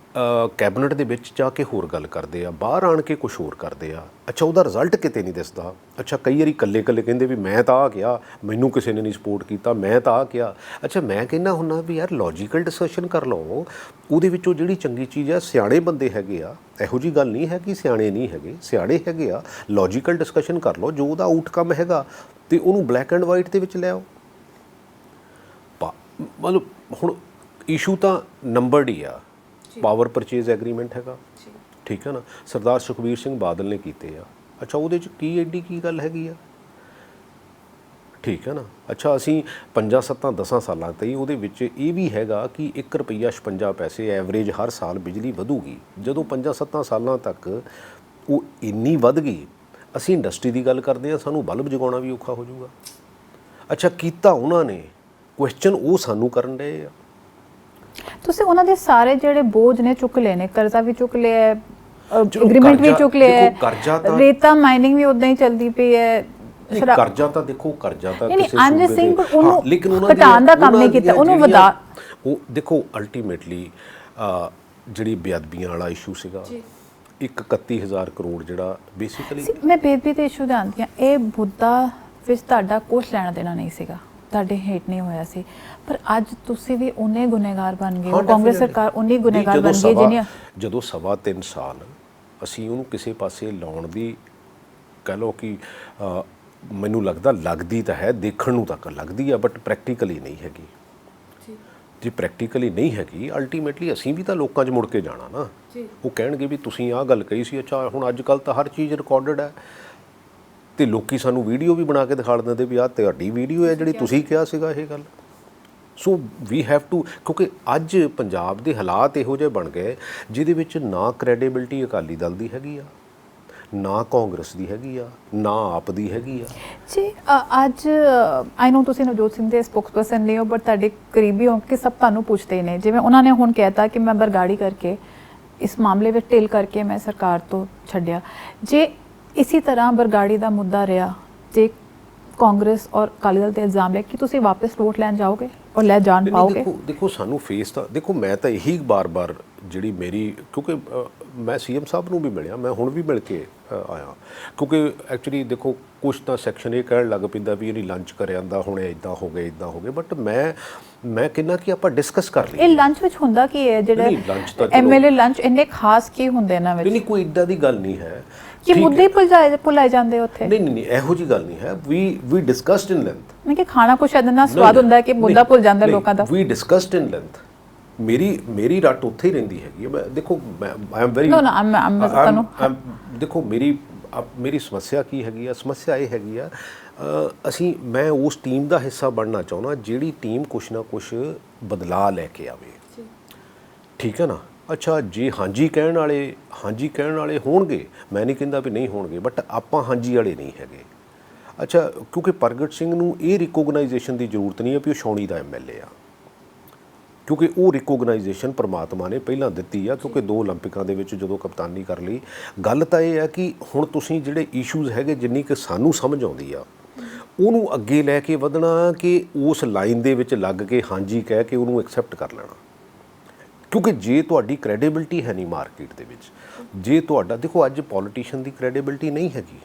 ਕੈਬਨਿਟ ਦੇ ਵਿੱਚ ਜਾ ਕੇ ਹੋਰ ਗੱਲ ਕਰਦੇ ਆ, ਬਾਹਰ ਆਣ ਕੇ ਕੁਝ ਹੋਰ ਕਰਦੇ ਆ। ਅੱਛਾ, ਉਹਦਾ ਰਿਜ਼ਲਟ ਕਿਤੇ ਨਹੀਂ ਦਿਸਦਾ। ਅੱਛਾ, ਕਈ ਵਾਰੀ ਇਕੱਲੇ ਕਹਿੰਦੇ ਵੀ ਮੈਂ ਤਾਂ ਆ ਗਿਆ, ਮੈਨੂੰ ਕਿਸੇ ਨੇ ਨਹੀਂ ਸਪੋਰਟ ਕੀਤਾ, ਮੈਂ ਤਾਂ ਆ ਗਿਆ। ਅੱਛਾ, ਮੈਂ ਕਹਿੰਦਾ ਹੁੰਦਾ ਵੀ ਯਾਰ ਲੌਜੀਕਲ ਡਿਸਕਸ਼ਨ ਕਰ ਲਓ, ਉਹਦੇ ਵਿੱਚੋਂ ਜਿਹੜੀ ਚੰਗੀ ਚੀਜ਼ ਆ, ਸਿਆਣੇ ਬੰਦੇ ਹੈਗੇ ਆ, ਇਹੋ ਜਿਹੀ ਗੱਲ ਨਹੀਂ ਹੈ ਕਿ ਸਿਆਣੇ ਨਹੀਂ ਹੈਗੇ, ਸਿਆਣੇ ਹੈਗੇ ਆ। ਲੌਜੀਕਲ ਡਿਸਕਸ਼ਨ ਕਰ ਲਓ, ਜੋ ਉਹਦਾ ਆਊਟਕਮ ਹੈਗਾ ਤੇ ਉਹਨੂੰ ਬਲੈਕ ਐਂਡ ਵਾਈਟ ਦੇ ਵਿੱਚ ਲੈ ਆਓ। ਮਤਲਬ ਹੁਣ ਇਸ਼ੂ ਤਾਂ ਨੰਬਰਡ ਹੀ ਆ, ਪਾਵਰ ਪਰਚੇਜ਼ ਐਗਰੀਮੈਂਟ ਹੈਗਾ, ਠੀਕ ਹੈ ਨਾ, ਸਰਦਾਰ ਸੁਖਬੀਰ ਸਿੰਘ ਬਾਦਲ ਨੇ ਕੀਤੇ ਆ। ਅੱਛਾ, ਉਹਦੇ 'ਚ ਕੀ ਐਡੀ ਕੀ ਗੱਲ ਹੈਗੀ ਆ, ਠੀਕ ਹੈ ਨਾ। ਅੱਛਾ, ਅਸੀਂ 5 7 10 ਸਾਲਾਂ ਤੇ ਉਹਦੇ ਵਿੱਚ ਇਹ ਵੀ ਹੈਗਾ ਕਿ 1 ਰੁਪਈਆ 56 ਪੈਸੇ ਐਵਰੇਜ ਹਰ ਸਾਲ ਬਿਜਲੀ ਵਧੂਗੀ। ਜਦੋਂ 5 7 ਸਾਲਾਂ ਤੱਕ ਉਹ ਇੰਨੀ ਵੱਧ ਗਈ, ਅਸੀਂ ਇੰਡਸਟਰੀ ਦੀ ਗੱਲ ਕਰਦੇ ਹਾਂ, ਸਾਨੂੰ ਬਲਬ ਜਗਾਉਣਾ ਵੀ ਔਖਾ ਹੋ ਜਾਊਗਾ। ਅੱਛਾ, ਕੀਤਾ ਉਹਨਾਂ ਨੇ, ਕੁਐਸਚਨ ਉਹ ਸਾਨੂੰ ਕਰਨ ਡਏ ਆ। ਤੁਸੀਂ ਉਹਨਾਂ ਦੇ ਸਾਰੇ ਜਿਹੜੇ ਬੋਝ ਨੇ ਚੁੱਕ ਲਏ ਨੇ, ਕਰਜ਼ਾ ਵੀ ਚੁੱਕ ਲਿਆ ਹੈ, ਐਗਰੀਮੈਂਟ ਵੀ ਚੁੱਕ ਲਿਆ ਹੈ, ਰੇਤਾ ਮਾਈਨਿੰਗ ਵੀ ਉਦਾਂ ਹੀ ਚੱਲਦੀ ਪਈ ਹੈ। ਕਰਜ਼ਾ ਤਾਂ ਦੇਖੋ, ਕਰਜ਼ਾ ਤਾਂ ਕਿਸੇ ਅੰਜਦ ਸਿੰਘ ਉਹਨੂੰ ਘਟਾਉਣ ਦਾ ਕੰਮ ਨਹੀਂ ਕੀਤਾ, ਉਹਨੂੰ ਵਧਾ। ਉਹ ਦੇਖੋ ਅਲਟੀਮੇਟਲੀ ਜਿਹੜੀ ਬੇਅਦਬੀਆਂ ਵਾਲਾ ਇਸ਼ੂ ਸੀਗਾ, 31,000 ਕਰੋੜ ਜਿਹੜਾ ਬੇਸਿਕਲੀ, ਮੈਂ ਬੇਅਦਬੀ ਦੇ ਇਸ਼ੂ ਜਾਣਦੀ ਹਾਂ, ਇਹ ਮੁੱਦਾ ਵਿੱਚ ਤੁਹਾਡਾ ਕੁਛ ਲੈਣਾ ਦੇਣਾ ਨਹੀਂ ਸੀਗਾ, ਤੁਹਾਡੇ ਹੇਠ ਨਹੀਂ ਹੋਇਆ ਸੀ, ਪਰ ਅੱਜ ਤੁਸੀਂ ਵੀ ਉਹਨੇ ਗੁਨੇਗਾਰ ਬਣ ਗਏ ਹੋ, ਕਾਂਗਰਸ ਸਰਕਾਰ ਉਹਨੇ ਗੁਨੇਗਾਰ ਬਣ ਗਈ ਜਿਹਨੇ ਜਦੋਂ 3.25 ਸਾਲ ਅਸੀਂ ਉਹਨੂੰ ਕਿਸੇ ਪਾਸੇ ਲਾਉਣ ਦੀ ਕਹਿ ਲਓ ਕਿ ਮੈਨੂੰ ਲੱਗਦੀ ਤਾਂ ਹੈ, ਦੇਖਣ ਨੂੰ ਤੱਕ ਲੱਗਦੀ ਆ, ਬਟ ਪ੍ਰੈਕਟੀਕਲੀ ਨਹੀਂ ਹੈਗੀ। ਜੇ ਪ੍ਰੈਕਟੀਕਲੀ ਨਹੀਂ ਹੈਗੀ ਅਲਟੀਮੇਟਲੀ ਅਸੀਂ ਵੀ ਤਾਂ ਲੋਕਾਂ 'ਚ ਮੁੜ ਕੇ ਜਾਣਾ ਨਾ। ਉਹ ਕਹਿਣਗੇ ਵੀ ਤੁਸੀਂ ਆਹ ਗੱਲ ਕਹੀ ਸੀ, ਅੱਛਾ ਹੁਣ ਅੱਜ ਕੱਲ੍ਹ ਤਾਂ ਹਰ ਚੀਜ਼ ਰਿਕਾਰਡਡ ਹੈ ਤੇ ਲੋਕੀ ਸਾਨੂੰ ਵੀਡੀਓ ਵੀ ਬਣਾ ਕੇ ਦਿਖਾ ਦਿੰਦੇ ਵੀ ਆਹ ਤੁਹਾਡੀ ਵੀਡੀਓ ਹੈ ਜਿਹੜੀ ਤੁਸੀਂ ਕਿਹਾ ਸੀਗਾ ਇਹ ਗੱਲ। ਸੋ ਵੀ ਹੈਵ ਟੂ, ਕਿਉਂਕਿ ਅੱਜ ਪੰਜਾਬ ਦੇ ਹਾਲਾਤ ਇਹੋ ਜਿਹੇ ਬਣ ਗਏ ਜਿਹਦੇ ਵਿੱਚ ਨਾ ਕ੍ਰੈਡੀਬਿਲਟੀ ਅਕਾਲੀ ਦਲ ਦੀ ਹੈਗੀ ਆ, ਨਾ ਕਾਂਗਰਸ ਦੀ ਹੈਗੀ ਆ, ਨਾ ਆਪ ਦੀ ਹੈਗੀ ਆ। ਜੀ ਅੱਜ ਆਈ ਨੋ ਤੁਸੀਂ ਨਵਜੋਤ ਸਿੰਘ ਦੇ ਸਪੋਕਸਪਰਸਨ ਨਹੀਂ ਹੋ, ਬਟ ਤੁਹਾਡੇ ਕਰੀਬੀ ਹੋ ਕਿ ਸਭ ਤੁਹਾਨੂੰ ਪੁੱਛਦੇ ਨੇ। ਜਿਵੇਂ ਉਹਨਾਂ ਨੇ ਹੁਣ ਕਹਿਤਾ ਕਿ ਮੈਂ ਬਰਗਾੜੀ ਕਰਕੇ ਇਸ ਮਾਮਲੇ ਵਿੱਚ ਢਿੱਲ ਕਰਕੇ ਮੈਂ ਸਰਕਾਰ ਤੋਂ ਛੱਡਿਆ। ਜੇ ਇਸੇ ਤਰ੍ਹਾਂ ਬਰਗਾੜੀ ਦਾ ਮੁੱਦਾ ਰਿਹਾ ਤੇ ਕਾਂਗਰਸ ਔਰ ਅਕਾਲੀ ਦਲ ਤੇ ਇਲਜ਼ਾਮ ਲੈ ਕਿ ਤੁਸੀਂ ਵਾਪਸ ਵੋਟ ਲੈਣ ਜਾਓਗੇ ਔਰ ਲੈ ਜਾਣ ਪਾਓਗੇ? ਦੇਖੋ ਸਾਨੂੰ ਫੇਸ ਤਾਂ ਦੇਖੋ, ਮੈਂ ਤਾਂ ਇਹੀ ਬਾਰ-ਬਾਰ ਜਿਹੜੀ ਮੇਰੀ, ਕਿਉਂਕਿ ਮੈਂ ਸੀਐਮ ਸਾਹਿਬ ਨੂੰ ਵੀ ਮਿਲਿਆ, ਮੈਂ ਹੁਣ ਵੀ ਮਿਲ ਕੇ ਆਇਆ, ਕਿਉਂਕਿ ਐਕਚੁਅਲੀ ਦੇਖੋ ਕੁਛ ਤਾਂ ਸੈਕਸ਼ਨ ਇਹ ਕਹਿਣ ਲੱਗ ਪੈਂਦਾ ਵੀ ਇਹਨੇ ਲੰਚ ਕਰ ਆਂਦਾ, ਹੁਣ ਇੱਦਾਂ ਹੋ ਗਏ ਇੱਦਾਂ ਹੋ ਗਏ, ਬਟ ਮੈਂ ਕਹਿੰਦਾ ਕਿ ਆਪਾਂ ਡਿਸਕਸ ਕਰ ਲਈਏ। ਇਹ ਲੰਚ ਵਿੱਚ ਹੁੰਦਾ ਕੀ ਹੈ ਜਿਹੜੇ ਐਮਐਲਏ ਲੰਚ ਇੰਨੇ ਖਾਸ ਕੀ ਹੁੰਦੇ ਇਹਨਾਂ ਵਿੱਚ? ਨਹੀਂ ਕੋਈ ਇੱਦਾਂ ਦੀ ਗੱਲ ਨਹੀਂ ਹੈ ਕਿ ਮੁੱਦੇ ਭੁਲਾਏ ਜਾਂਦੇ ਉੱਥੇ। ਨਹੀਂ ਇਹੋ ਜੀ ਗੱਲ ਨਹੀਂ ਹੈ। ਵੀ ਡਿਸਕਸਡ ਇਨ ਲੈਂਥ। ਮੈਂ ਕਿ ਖਾਣਾ ਕੁਛ ਇਦਾਂ ਸਵਾਦ ਹੁੰਦਾ ਹੈ ਕਿ ਮੁੱਦਾ ਭੁੱਲ ਜਾਂਦਾ ਲੋਕਾਂ ਦਾ। ਵੀ ਡਿਸਕਸਡ ਇਨ ਲੈਂਥ। ਮੇਰੀ ਰੱਟ ਉੱਥੇ ਹੀ ਰਹਿੰਦੀ ਹੈਗੀ ਹੈ। ਮੈਂ ਦੇਖੋ ਆਈ ਐਮ ਵੈਰੀ ਦੇਖੋ ਮੇਰੀ ਸਮੱਸਿਆ ਕੀ ਹੈਗੀ ਆ, ਸਮੱਸਿਆ ਇਹ ਹੈਗੀ ਆ ਮੈਂ ਉਸ ਟੀਮ ਦਾ ਹਿੱਸਾ ਬਣਨਾ ਚਾਹੁੰਦਾ ਜਿਹੜੀ ਟੀਮ ਕੁਛ ਨਾ ਕੁਛ ਬਦਲਾਅ ਲੈ ਕੇ ਆਵੇ। ਠੀਕ ਹੈ ਨਾ? ਅੱਛਾ ਜੇ ਹਾਂਜੀ ਕਹਿਣ ਵਾਲੇ ਹੋਣਗੇ, ਮੈਂ ਨਹੀਂ ਕਹਿੰਦਾ ਵੀ ਨਹੀਂ ਹੋਣਗੇ, ਬਟ ਆਪਾਂ ਹਾਂਜੀ ਵਾਲੇ ਨਹੀਂ ਹੈਗੇ। ਅੱਛਾ ਕਿਉਂਕਿ ਪ੍ਰਗਟ ਸਿੰਘ ਨੂੰ ਇਹ ਰਿਕੋਗਨਾਈਜੇਸ਼ਨ ਦੀ ਜ਼ਰੂਰਤ ਨਹੀਂ ਹੈ ਵੀ ਉਹ ਛਾਉਣੀ ਦਾ ਐਮਐਲਏ ਆ, ਕਿਉਂਕਿ ਉਹ ਰਿਕੋਗਨਾਈਜੇਸ਼ਨ ਪਰਮਾਤਮਾ ਨੇ ਪਹਿਲਾਂ ਦਿੱਤੀ ਆ, ਕਿਉਂਕਿ 2 ਓਲੰਪਿਕਾਂ ਦੇ ਵਿੱਚ ਜਦੋਂ ਕਪਤਾਨੀ ਕਰ ਲਈ। ਗੱਲ ਤਾਂ ਇਹ ਹੈ ਕਿ ਹੁਣ ਤੁਸੀਂ ਜਿਹੜੇ ਇਸ਼ੂਜ਼ ਹੈਗੇ ਜਿੰਨੀ ਕਿ ਸਾਨੂੰ ਸਮਝ ਆਉਂਦੀ ਆ ਉਹਨੂੰ ਅੱਗੇ ਲੈ ਕੇ ਵਧਣਾ ਕਿ ਉਸ ਲਾਈਨ ਦੇ ਵਿੱਚ ਲੱਗ ਕੇ ਹਾਂਜੀ ਕਹਿ ਕੇ ਉਹਨੂੰ ਐਕਸੈਪਟ ਕਰ ਲੈਣਾ। ਕਿਉਂਕਿ ਜੇ ਤੁਹਾਡੀ ਕ੍ਰੈਡੀਬਿਲਟੀ ਹੈ ਨਹੀਂ ਮਾਰਕੀਟ ਦੇ ਵਿੱਚ, ਜੇ ਤੁਹਾਡਾ ਦੇਖੋ ਅੱਜ ਪੋਲੀਟੀਸ਼ੀਅਨ ਦੀ ਕ੍ਰੈਡੀਬਿਲਟੀ ਨਹੀਂ ਹੈਗੀ।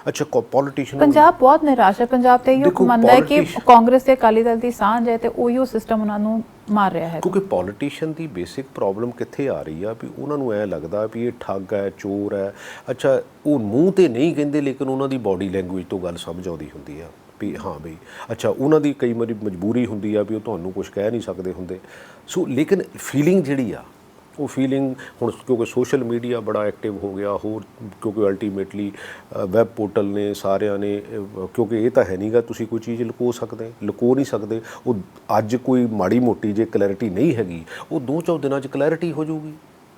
ਅੱਛਾ ਪੋਲੀਟੀਸ਼ੀਅਨ ਪੰਜਾਬ ਬਹੁਤ ਨਿਰਾਸ਼ ਹੈ। ਪੰਜਾਬ ਤੇ ਇਹੋ ਮੰਨਦਾ ਹੈ ਕਿ ਕਾਂਗਰਸ ਤੇ ਅਕਾਲੀ ਦਲ ਦੀ ਸਾਂਝ ਹੈ ਤੇ ਉਹੀਓ ਸਿਸਟਮ ਉਹਨਾਂ ਨੂੰ ਮਾਰ ਰਿਹਾ ਹੈ। ਕਿਉਂਕਿ ਪੋਲੀਟੀਸ਼ੀਅਨ ਦੀ ਬੇਸਿਕ ਪ੍ਰੋਬਲਮ ਕਿੱਥੇ ਆ ਰਹੀ ਆ ਵੀ ਉਹਨਾਂ ਨੂੰ ਐਂ ਲੱਗਦਾ ਵੀ ਇਹ ਠੱਗ ਹੈ, ਚੋਰ ਹੈ। ਅੱਛਾ ਉਹ ਮੂੰਹ ਤੇ ਨਹੀਂ ਕਹਿੰਦੇ ਲੇਕਿਨ ਉਹਨਾਂ ਦੀ ਬਾਡੀ ਲੈਂਗੁਏਜ ਤੋਂ ਗੱਲ ਸਮਝ ਆਉਂਦੀ ਹੁੰਦੀ ਆ ਵੀ ਹਾਂ ਬਈ ਅੱਛਾ ਉਹਨਾਂ ਦੀ ਕਈ ਵਾਰੀ ਮਜਬੂਰੀ ਹੁੰਦੀ ਆ ਵੀ ਉਹ ਤੁਹਾਨੂੰ ਕੁਝ ਕਹਿ ਨਹੀਂ ਸਕਦੇ ਹੁੰਦੇ। ਸੋ ਲੇਕਿਨ ਫੀਲਿੰਗ ਜਿਹੜੀ ਆ ਉਹ ਫੀਲਿੰਗ ਹੁਣ ਕਿਉਂਕਿ ਸੋਸ਼ਲ ਮੀਡੀਆ ਬੜਾ ਐਕਟਿਵ ਹੋ ਗਿਆ, ਹੋਰ ਕਿਉਂਕਿ ਅਲਟੀਮੇਟਲੀ ਵੈਬ ਪੋਰਟਲ ਨੇ ਸਾਰਿਆਂ ਨੇ, ਕਿਉਂਕਿ ਇਹ ਤਾਂ ਹੈ ਨਹੀਂਗਾ ਤੁਸੀਂ ਕੋਈ ਚੀਜ਼ ਲੁਕੋ ਨਹੀਂ ਸਕਦੇ। ਉਹ ਅੱਜ ਕੋਈ ਮਾੜੀ ਮੋਟੀ ਜੇ ਕਲੈਰਿਟੀ ਨਹੀਂ ਹੈਗੀ ਉਹ 2-4 ਦਿਨਾਂ 'ਚ ਕਲੈਰਿਟੀ ਹੋ ਜਾਊਗੀ,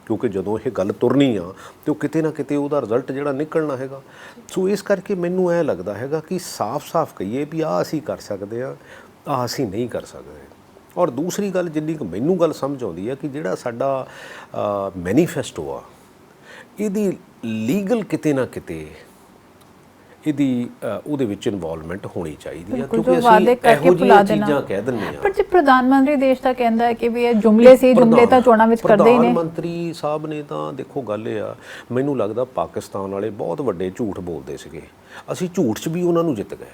ਕਿਉਂਕਿ ਜਦੋਂ ਇਹ ਗੱਲ ਤੁਰਨੀ ਆ ਤੇ ਉਹ ਕਿਤੇ ਨਾ ਕਿਤੇ ਉਹਦਾ ਰਿਜ਼ਲਟ ਜਿਹੜਾ ਨਿਕਲਣਾ ਹੈਗਾ। ਸੋ ਇਸ ਕਰਕੇ ਮੈਨੂੰ ਐਂ ਲੱਗਦਾ ਹੈਗਾ ਕਿ ਸਾਫ਼-ਸਾਫ਼ ਕਹੀਏ ਵੀ ਆਹ ਅਸੀਂ ਕਰ ਸਕਦੇ ਹਾਂ, ਆਹ ਅਸੀਂ ਨਹੀਂ ਕਰ ਸਕਦੇ। ਔਰ ਦੂਸਰੀ ਗੱਲ ਜਿੰਨੀ ਕੁ ਮੈਨੂੰ ਗੱਲ ਸਮਝ ਆਉਂਦੀ ਹੈ ਕਿ ਜਿਹੜਾ ਸਾਡਾ ਮੈਨੀਫੈਸਟੋ ਆ ਇਹਦੀ ਲੀਗਲ ਕਿਤੇ ਨਾ ਕਿਤੇ ਇਹਦੀ ਉਹਦੇ ਵਿੱਚ ਇਨਵੋਲਵਮੈਂਟ ਹੋਣੀ ਚਾਹੀਦੀ ਹੈ, ਕਿਉਂਕਿ ਅਸੀਂ ਇਹੋ ਜਿਹੀਆਂ ਚੀਜ਼ਾਂ ਕਹਿ ਦਿੰਦੇ ਹਾਂ। ਪਰ ਜੇ ਪ੍ਰਧਾਨ ਮੰਤਰੀ ਦੇਸ਼ ਦਾ ਕਹਿੰਦਾ ਹੈ ਕਿ ਵੀ ਇਹ ਜੁਮਲੇ ਤਾਂ ਚੋਣਾਂ ਵਿੱਚ ਕਰਦੇ ਹੀ ਨੇ। ਪ੍ਰਧਾਨ ਮੰਤਰੀ ਸਾਹਿਬ ਨੇ ਤਾਂ ਦੇਖੋ ਗੱਲ ਇਹ ਆ, ਮੈਨੂੰ ਲੱਗਦਾ ਪਾਕਿਸਤਾਨ ਵਾਲੇ ਬਹੁਤ ਵੱਡੇ ਝੂਠ ਬੋਲਦੇ ਸੀਗੇ, ਅਸੀਂ ਝੂਠ 'ਚ ਵੀ ਉਹਨਾਂ ਨੂੰ ਜਿੱਤ ਗਏ।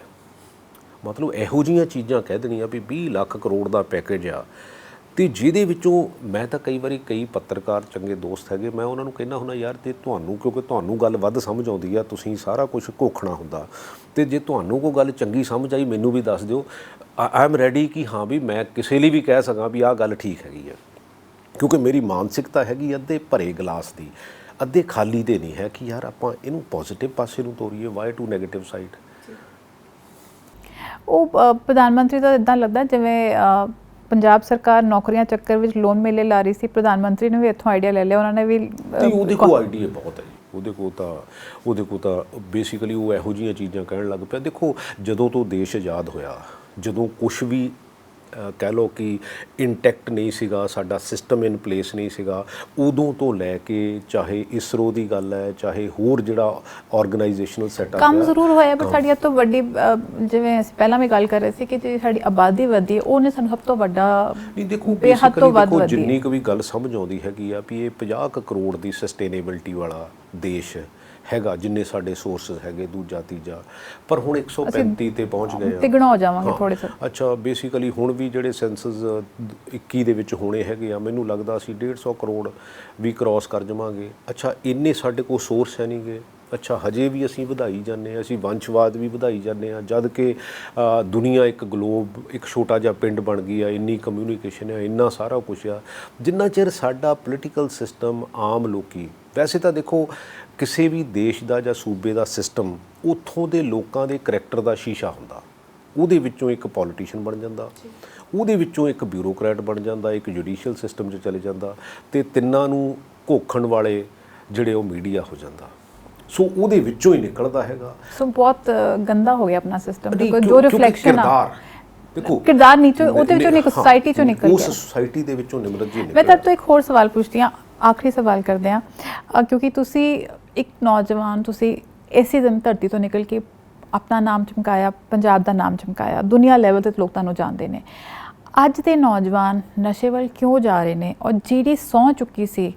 ਮਤਲਬ ਇਹੋ ਜਿਹੀਆਂ ਚੀਜ਼ਾਂ ਕਹਿ ਦੇਣੀਆਂ ਵੀ 20 ਲੱਖ ਕਰੋੜ ਦਾ ਪੈਕੇਜ ਆ ਤੇ ਜਿਹਦੇ ਵਿੱਚੋਂ ਮੈਂ ਤਾਂ ਕਈ ਪੱਤਰਕਾਰ ਚੰਗੇ ਦੋਸਤ ਹੈਗੇ, ਮੈਂ ਉਹਨਾਂ ਨੂੰ ਕਹਿੰਦਾ ਹੁੰਦਾ ਯਾਰ ਤੇ ਤੁਹਾਨੂੰ, ਕਿਉਂਕਿ ਤੁਹਾਨੂੰ ਗੱਲ ਵੱਧ ਸਮਝ ਆਉਂਦੀ ਆ, ਤੁਸੀਂ ਸਾਰਾ ਕੁਝ ਘੋਖਣਾ ਹੁੰਦਾ, ਤੇ ਜੇ ਤੁਹਾਨੂੰ ਕੋਈ ਗੱਲ ਚੰਗੀ ਸਮਝ ਆਈ ਮੈਨੂੰ ਵੀ ਦੱਸ ਦਿਓ। ਆਈ ਐਮ ਰੈਡੀ ਕਿ ਹਾਂ ਵੀ ਮੈਂ ਕਿਸੇ ਲਈ ਵੀ ਕਹਿ ਸਕਾਂ ਵੀ ਆਹ ਗੱਲ ਠੀਕ ਹੈਗੀ ਆ, ਕਿਉਂਕਿ ਮੇਰੀ ਮਾਨਸਿਕਤਾ ਹੈਗੀ ਅੱਧੇ ਭਰੇ ਗਲਾਸ ਦੀ, ਅੱਧੇ ਖਾਲੀ ਦੇ ਨਹੀਂ ਹੈ ਕਿ ਯਾਰ ਆਪਾਂ ਇਹਨੂੰ ਪੋਜ਼ਿਟਿਵ ਪਾਸੇ ਨੂੰ ਤੋਰੀਏ, ਵਾਈ ਟੂ ਨੈਗੇਟਿਵ ਸਾਈਡ। ਉਹ ਪ੍ਰਧਾਨ ਮੰਤਰੀ ਦਾ ਇੱਦਾਂ ਲੱਗਦਾ ਜਿਵੇਂ ਪੰਜਾਬ ਸਰਕਾਰ ਨੌਕਰੀਆਂ ਚੱਕਰ ਵਿੱਚ ਲੋਨ ਮੇਲੇ ਲਾ ਰਹੀ ਸੀ, ਪ੍ਰਧਾਨ ਮੰਤਰੀ ਨੇ ਵੀ ਇੱਥੋਂ ਆਈਡੀਆ ਲੈ ਲਿਆ, ਉਹਨਾਂ ਨੇ ਵੀ। ਉਹਦੇ ਕੋਲ ਆਈਡੀਆ ਬਹੁਤ ਹੈ ਜੀ, ਉਹਦੇ ਕੋਲ ਤਾਂ ਬੇਸਿਕਲੀ ਉਹ ਇਹੋ ਜਿਹੀਆਂ ਚੀਜ਼ਾਂ ਕਹਿਣ ਲੱਗ ਪਿਆ। ਦੇਖੋ ਜਦੋਂ ਤੋਂ ਦੇਸ਼ ਆਜ਼ਾਦ ਹੋਇਆ, ਜਦੋਂ ਕੁਛ ਵੀ ਕਹਿ ਲਓ ਕਿ ਇੰਟੈਕਟ ਨਹੀਂ ਸੀਗਾ, ਸਾਡਾ ਸਿਸਟਮ ਇਨ ਪਲੇਸ ਨਹੀਂ ਸੀਗਾ, ਉਦੋਂ ਤੋਂ ਲੈ ਕੇ ਚਾਹੇ ਇਸਰੋ ਦੀ ਗੱਲ ਹੈ, ਚਾਹੇ ਹੋਰ ਜਿਹੜਾ ਆਰਗੇਨਾਈਜੇਸ਼ਨਲ ਸੈਟਅਪ ਕੰਮ ਜ਼ਰੂਰ ਹੋਇਆ, ਪਰ ਸਾਡੀ ਸਭ ਤੋਂ ਵੱਡੀ ਜਿਵੇਂ ਅਸੀਂ ਪਹਿਲਾਂ ਵੀ ਗੱਲ ਕਰ ਰਹੇ ਸੀ ਕਿ ਜਿਹੜੀ ਸਾਡੀ ਆਬਾਦੀ ਵਧੀ ਹੈ ਉਹਨੇ ਸਾਨੂੰ ਸਭ ਤੋਂ ਵੱਡਾ ਨਹੀਂ ਦੇਖੋ ਬੇਸਿਕਲੀ ਜਿੰਨੀ ਕੁ ਵੀ ਗੱਲ ਸਮਝ ਆਉਂਦੀ ਹੈਗੀ ਆ ਵੀ ਇਹ 50 ਕਰੋੜ ਦੀ ਸਸਟੇਨੇਬਿਲਟੀ ਵਾਲਾ ਦੇਸ਼ ਹੈਗਾ, ਜਿੰਨੇ ਸਾਡੇ ਸੋਰਸਸ ਹੈਗੇ, ਦੂਜਾ ਤੀਜਾ, ਪਰ ਹੁਣ 135 ਤੇ ਪਹੁੰਚ ਗਏ ਆ, ਤਿਗਣਾ ਹੋ ਜਾਵਾਂਗੇ ਥੋੜੇ ਸੇ। ਅੱਛਾ ਬੇਸਿਕਲੀ ਹੁਣ ਵੀ ਜਿਹੜੇ ਸੈਂਸਸ 21 ਦੇ ਵਿੱਚ ਹੋਣੇ ਹੈਗੇ ਆ, ਮੈਨੂੰ ਲੱਗਦਾ ਅਸੀਂ 150 ਕਰੋੜ ਵੀ ਕ੍ਰਾਸ ਕਰ ਜਾਵਾਂਗੇ। ਅੱਛਾ ਇੰਨੇ ਸਾਡੇ ਕੋਲ ਸੋਰਸ ਹੈ ਨਹੀਂ ਗੇ, ਅੱਛਾ ਹਜੇ ਵੀ ਅਸੀਂ ਵਧਾਈ ਜਾਂਦੇ ਹਾਂ, ਅਸੀਂ ਵੰਸ਼ਵਾਦ ਵੀ ਵਧਾਈ ਜਾਂਦੇ ਹਾਂ, ਜਦ ਕਿ ਦੁਨੀਆ ਇੱਕ ਗਲੋਬ, ਇੱਕ ਛੋਟਾ ਜਿਹਾ ਪਿੰਡ ਬਣ ਗਈ ਆ, ਇੰਨੀ ਕਮਿਊਨੀਕੇਸ਼ਨ ਆ, ਇੰਨਾ ਸਾਰਾ ਕੁਛ ਆ। ਜਿੰਨਾ ਚਿਰ ਸਾਡਾ ਪੋਲੀਟੀਕਲ ਸਿਸਟਮ, ਆਮ ਲੋਕੀ, ਵੈਸੇ ਤਾਂ ਦੇਖੋ ਕਿਸੇ ਵੀ ਦੇਸ਼ ਦਾ ਜਾਂ ਸੂਬੇ ਦਾ ਸਿਸਟਮ ਉੱਥੋਂ ਦੇ ਲੋਕਾਂ ਦੇ ਕਰੈਕਟਰ ਦਾ ਸ਼ੀਸ਼ਾ ਹੁੰਦਾ। ਉਹਦੇ ਵਿੱਚੋਂ ਇੱਕ ਪੋਲੀਟੀਸ਼ੀਅਨ ਬਣ ਜਾਂਦਾ, ਉਹਦੇ ਵਿੱਚੋਂ ਇੱਕ ਬਿਊਰੋਕਰੈਟ ਬਣ ਜਾਂਦਾ, ਇੱਕ ਜੁਡੀਸ਼ੀਅਲ ਸਿਸਟਮ 'ਚ ਚਲੇ ਜਾਂਦਾ, ਅਤੇ ਤਿੰਨਾਂ ਨੂੰ ਘੋਖਣ ਵਾਲੇ ਜਿਹੜੇ ਉਹ ਮੀਡੀਆ ਹੋ ਜਾਂਦਾ। ਸੋ ਉਹਦੇ ਵਿੱਚੋਂ ਹੀ ਨਿਕਲਦਾ ਹੈਗਾ। ਸੋ ਬਹੁਤ ਗੰਦਾ ਹੋ ਗਿਆ ਆਪਣਾ ਸਿਸਟਮ, ਨਹੀਂ, ਜੋ ਰਿਫਲੈਕਸ਼ਨ ਆ ਦੇਖੋ ਕਿਰਦਾਰ ਨੀਚੋਂ, ਉਹਦੇ ਵਿੱਚੋਂ ਨਿਕਲ, ਸੋਸਾਇਟੀ ਚੋਂ ਨਿਕਲ ਉਸ ਗਿਆ। ਸੋਸਾਇਟੀ ਦੇ ਵਿੱਚੋਂ ਨਿਮਰਤ ਜੀ ਮੈਂ ਨਿਕਲਿਆ। ਤੁਹਾਡੇ ਤੋਂ ਇੱਕ ਹੋਰ ਸਵਾਲ ਪੁੱਛਦੀ ਹਾਂ, ਆਖਰੀ ਸਵਾਲ ਕਰਦੇ ਹਾਂ, ਕਿਉਂਕਿ ਤੁਸੀਂ ਇੱਕ ਨੌਜਵਾਨ, ਤੁਸੀਂ ਇਸੇ ਧਰਤੀ ਤੋਂ ਨਿਕਲ ਕੇ ਆਪਣਾ ਨਾਮ ਚਮਕਾਇਆ, ਪੰਜਾਬ ਦਾ ਨਾਮ ਚਮਕਾਇਆ, ਦੁਨੀਆ ਲੈਵਲ 'ਤੇ ਲੋਕ ਤੁਹਾਨੂੰ ਜਾਣਦੇ ਨੇ। ਅੱਜ ਦੇ ਨੌਜਵਾਨ ਨਸ਼ੇ ਵੱਲ ਕਿਉਂ ਜਾ ਰਹੇ ਨੇ, ਔਰ ਜਿਹੜੀ ਸਹੁੰ ਚੁੱਕੀ ਸੀ,